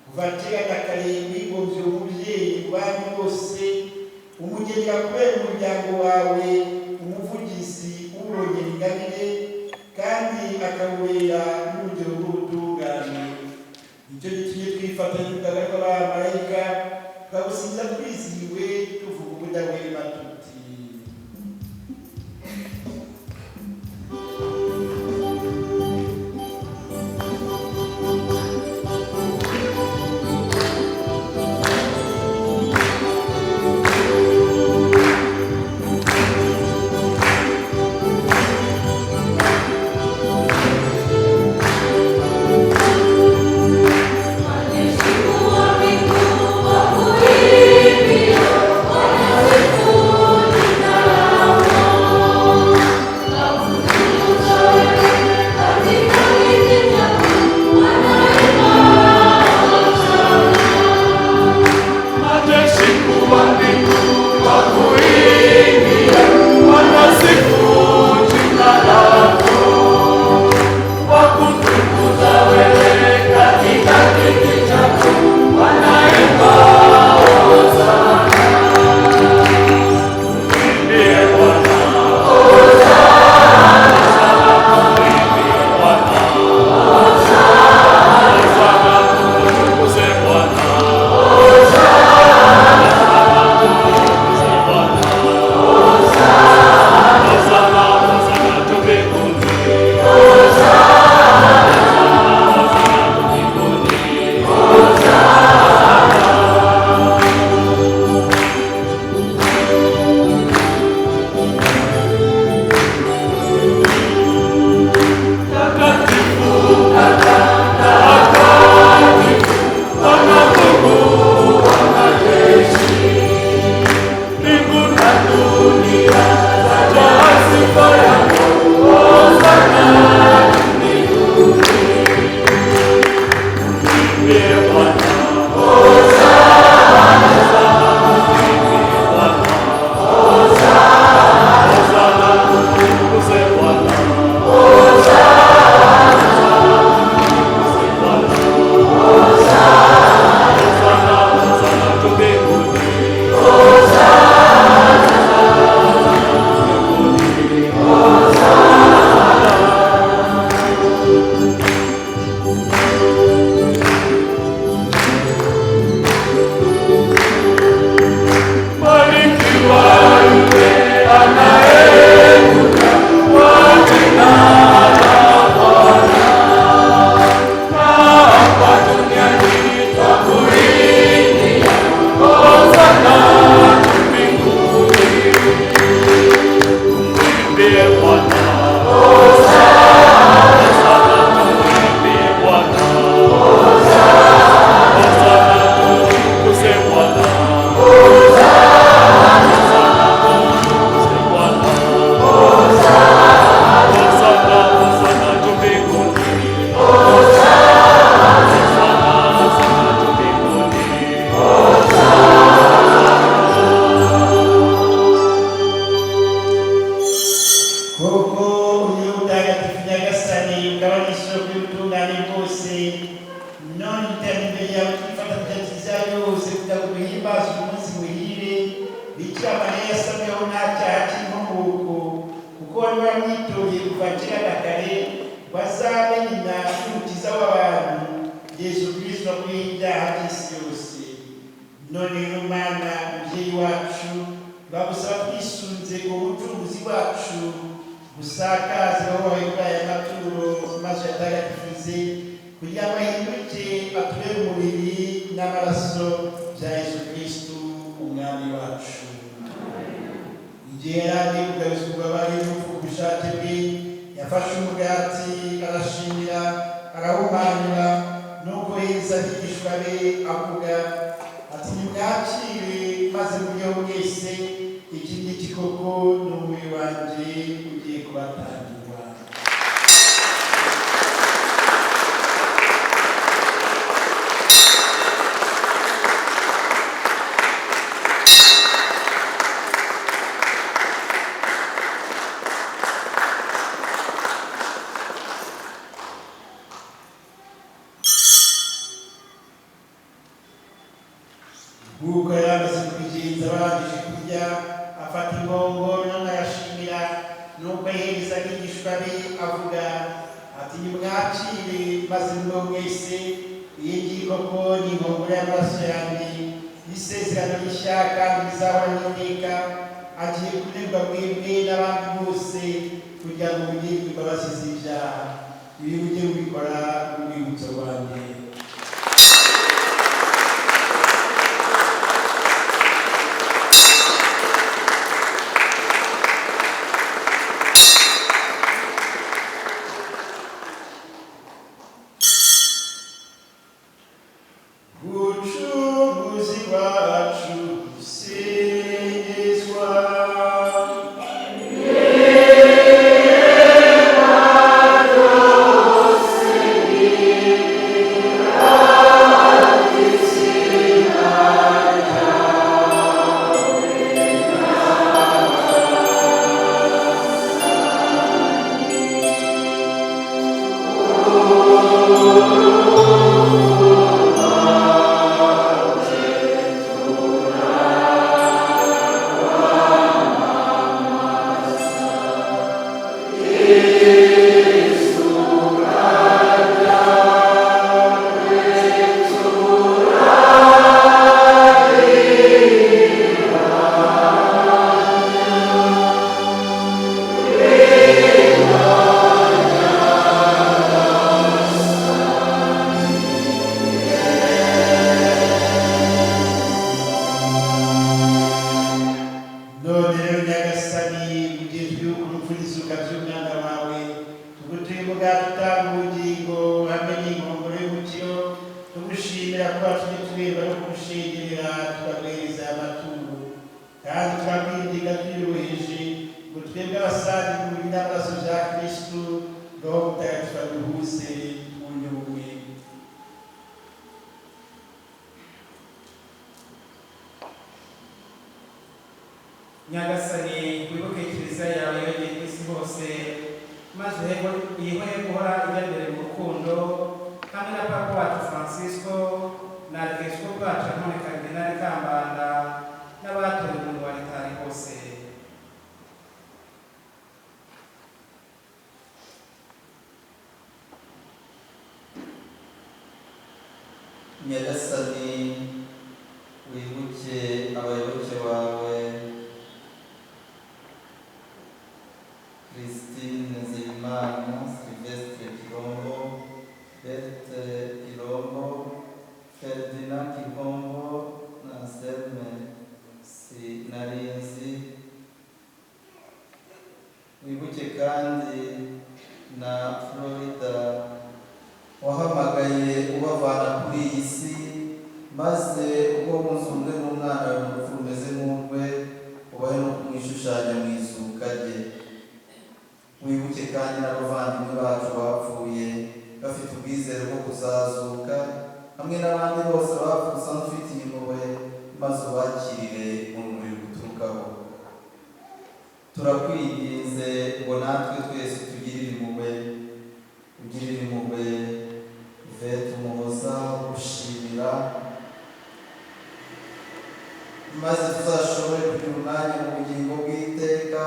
kuva kera kare wigombye umubyeyi mu bandi bose, umugeni yakubera umuryango wawe umuvugizi w'urongera ingabire, kandi akawubera n'urugero rw'ubutungane. Nicyo gitumye twifatanya n'urugaga rw'abamarayika twagusingiza twizihiwe tuvuga ubudahwema tuti: nk'uko yari amaze kubigenza barangije kurya afata inkongoro none arashimira nuko ayihereza abigishwa be avuga ati nimwakire maze mwo mwese iyi ngiyi koko ni inkongoro y'amaraso yanjye y'isezerano rishya kandi rizahora n'iteka agiye kunerwa mwebwe n'abandi bose kugira ngo mugirirwe imbabazi z'ibyaha ibi mujye mubikora mu rwibutso rwanjye. Ucunguzi wacu usingizwa Nyagasani wibuke kiliziya yawe yongeye ku isi hose maze yihoye guhora ijya mbere mu rukundo hamwe na papa wacu Francisco na arikesikopi wacu none Karidinali Kambanda n'abatoye mu baritari bose. Nyagasani wibuke abayoboke bawe Christine Nzeyimana, Sylvestre Kirombo, Berthe Kirombo, Ferdinand Kirombo na Anselme Sinarinzi. Wibuke kandi na Florida wahamagaye ubavana kuri iyi si maze ubwo munsi umwe n'umwana wawe mu rupfu rumeze nk'urwe ubahe no kumwishushanya mu izuka rye. Wibuke kandi n'abavandimwe bacu bapfuye bafite ubwizere bwo kuzazuka hamwe n'abandi bose bapfuye usanzwe ufitiye impuhwe maze ubakirire mu rumuri ruguturukaho. Turakwinginze ngo natwe twese tugirire impuhwe, ugirire impuhwe Yvette Umuhoza gushimira maze tuzashobore kugira umwanya mu bugingo bw'iteka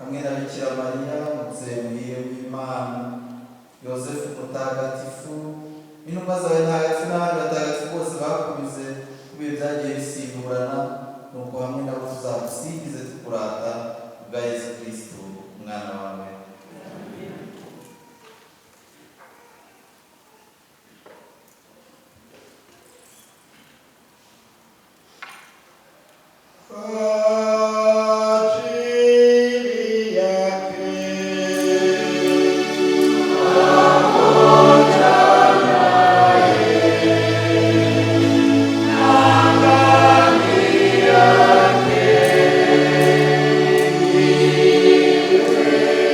hamwe na Bikira Mariya umubyeyi w'Imana, Yosefu mutagatifu, intumwa zawe ntagatifu n'abandi batagatifu bose bakunyuze ku bihe byagiye bisimburana, nuko hamwe nabo tuzagusingize tukurata bwa Yesu Kristo umwana wawe. Yeah.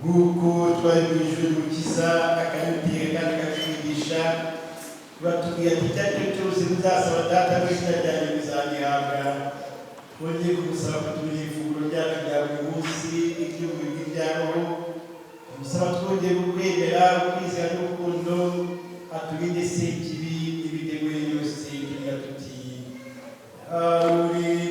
nk'uko twabibwirijwe n'umukiza akabitega kandi akabitwigisha batubwira ati icyo ari cyo cyose muzasaba data mu izina ryanjye muzagihabwa. Twongeye kumusaba kutugira ifunguro ryacu rya buri munsi iby'umubiri bya roho, tumusaba twongeye kukwemera ukwizera n'urukundo, aturinde se ikibi n'ibitego byose, tugira tuti amen.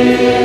Amen.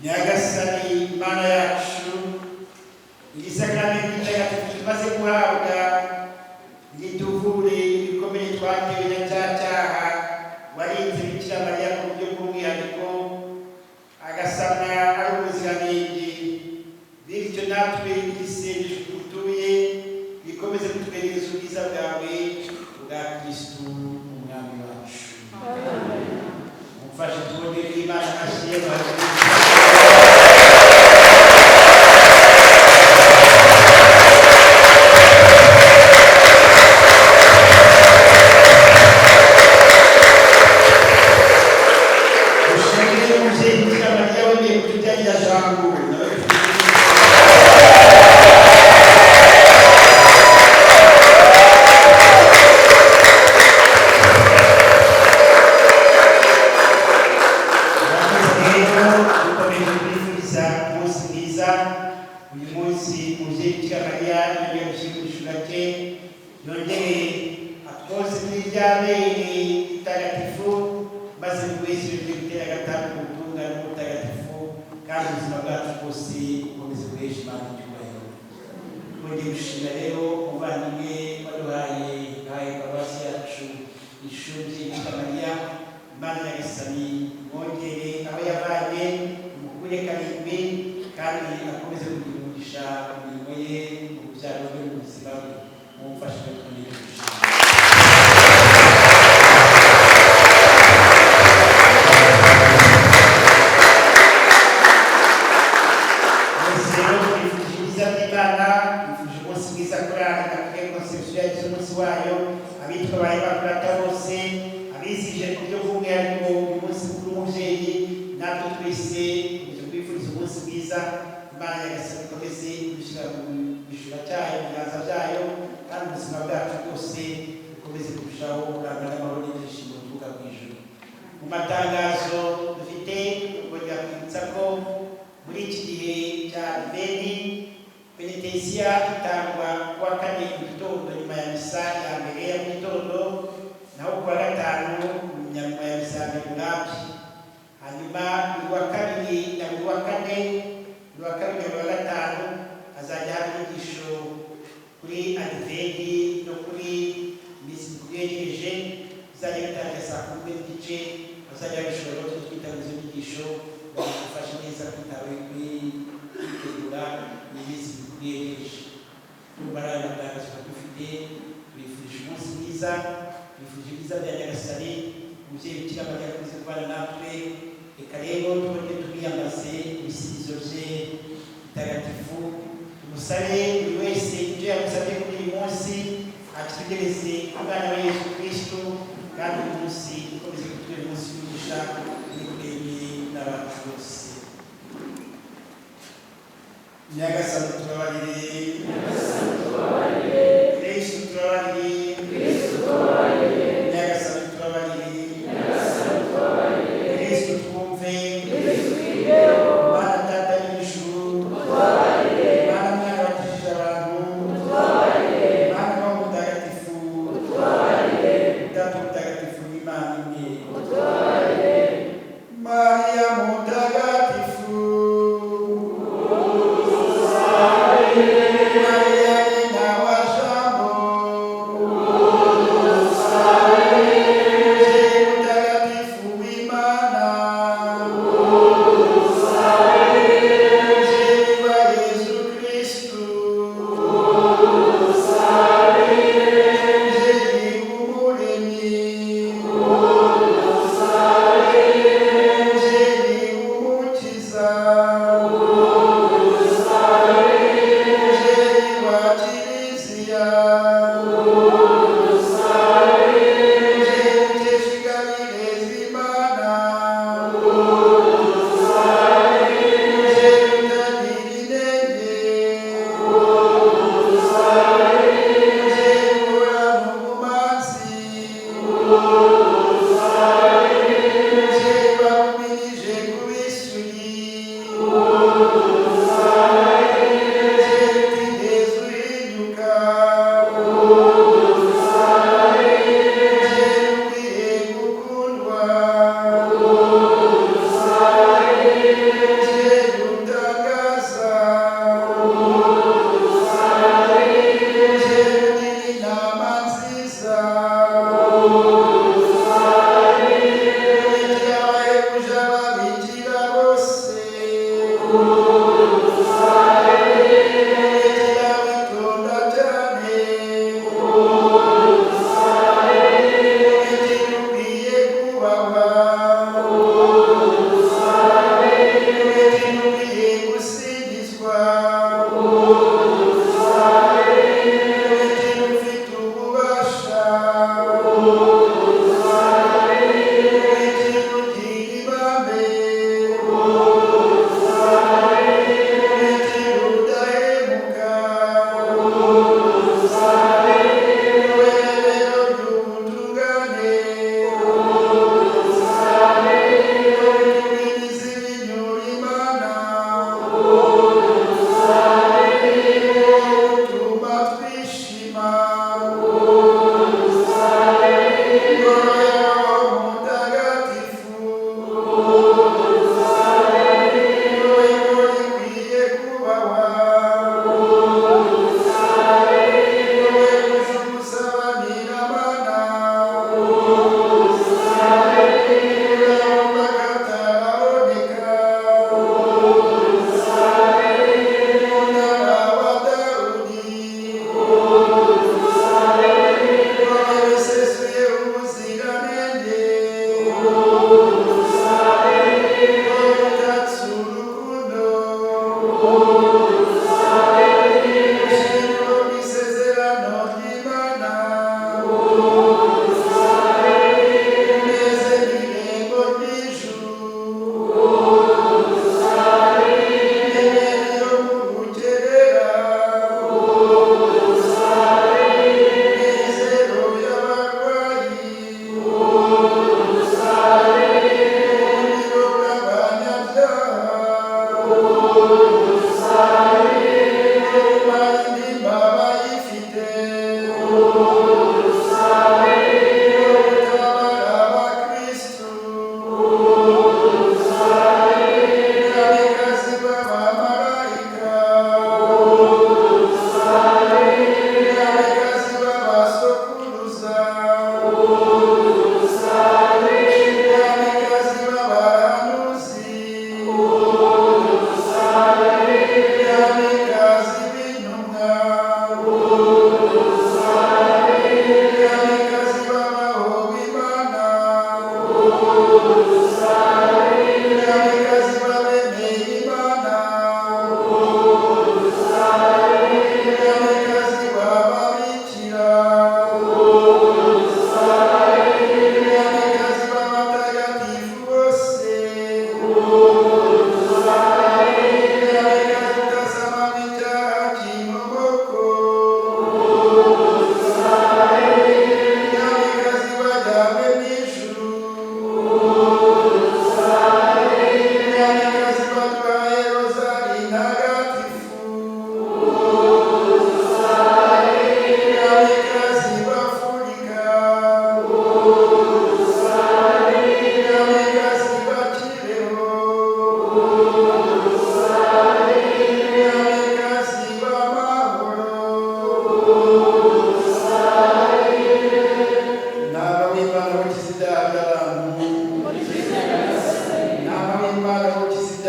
Nyagasani Mana yacu, igisakramenti gitagatifu tumaze guhabwa gituvure ibikomere twatewe na cya cyaha warinze Bikira Mariya ku buryo bw'umwihariko agasana ari ubuziranenge, bityo natwe isengesho tugutuye gikomeze kutwegereza ubwiza bwawe bwa Kristu umwami wacu. Mufashe tubone Imana ashimwe. Maria Mutagatifu,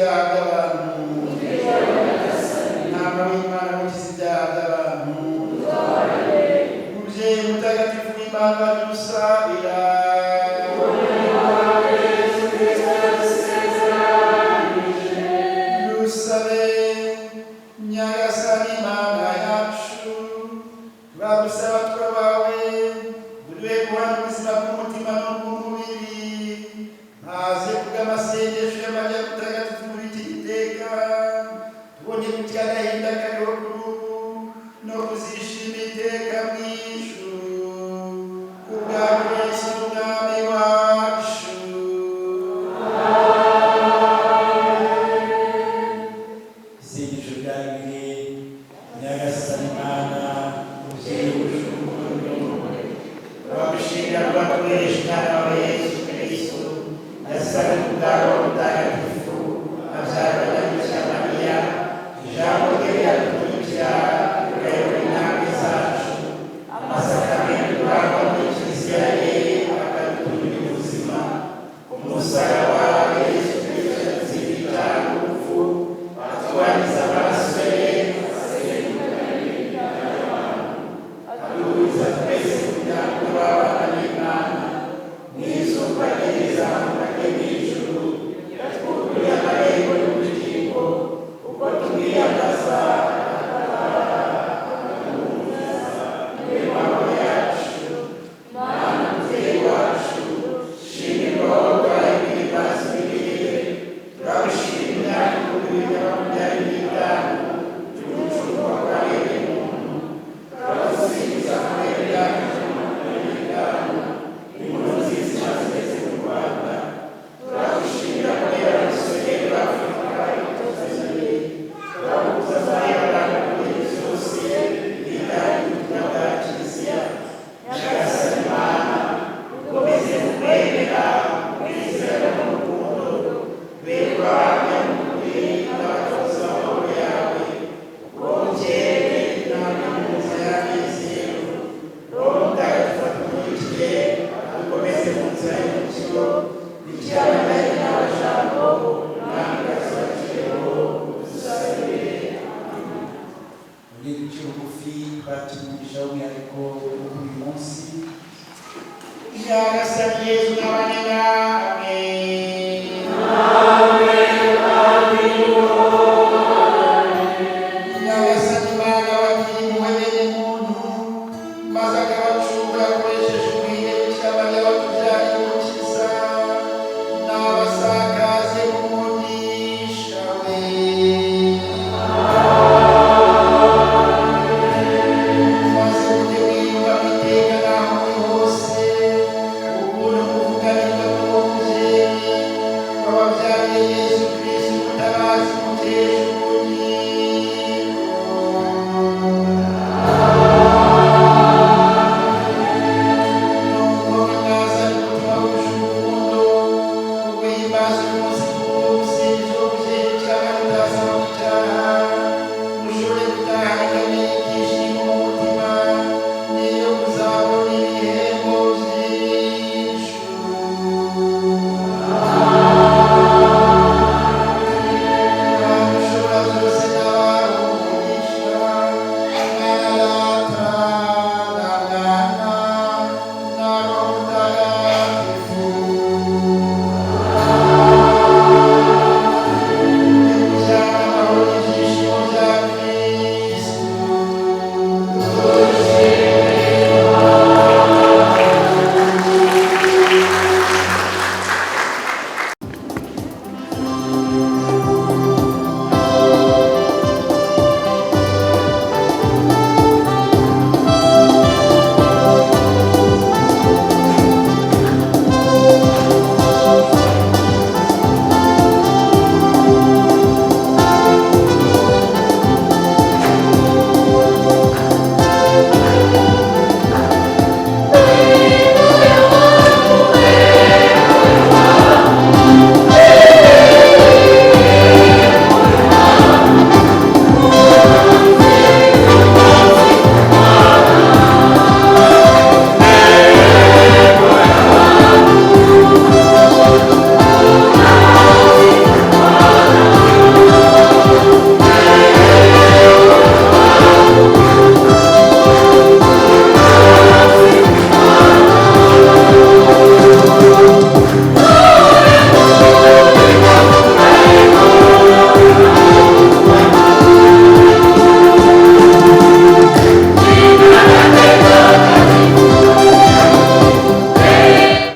ibyaha by'abantu intama w'Imana mukiza ibyaha by'abantu umubyeyi mutagatifu w'Imana dusabira dusabe nyagasani Imana yacu turagusaba turabawe uduhe guhana ubuzima bw'umutima n'ubw'umubiri maze kubw'amasengesho y'amajya mutagatifu muri iki giteka tubone gutya agahinda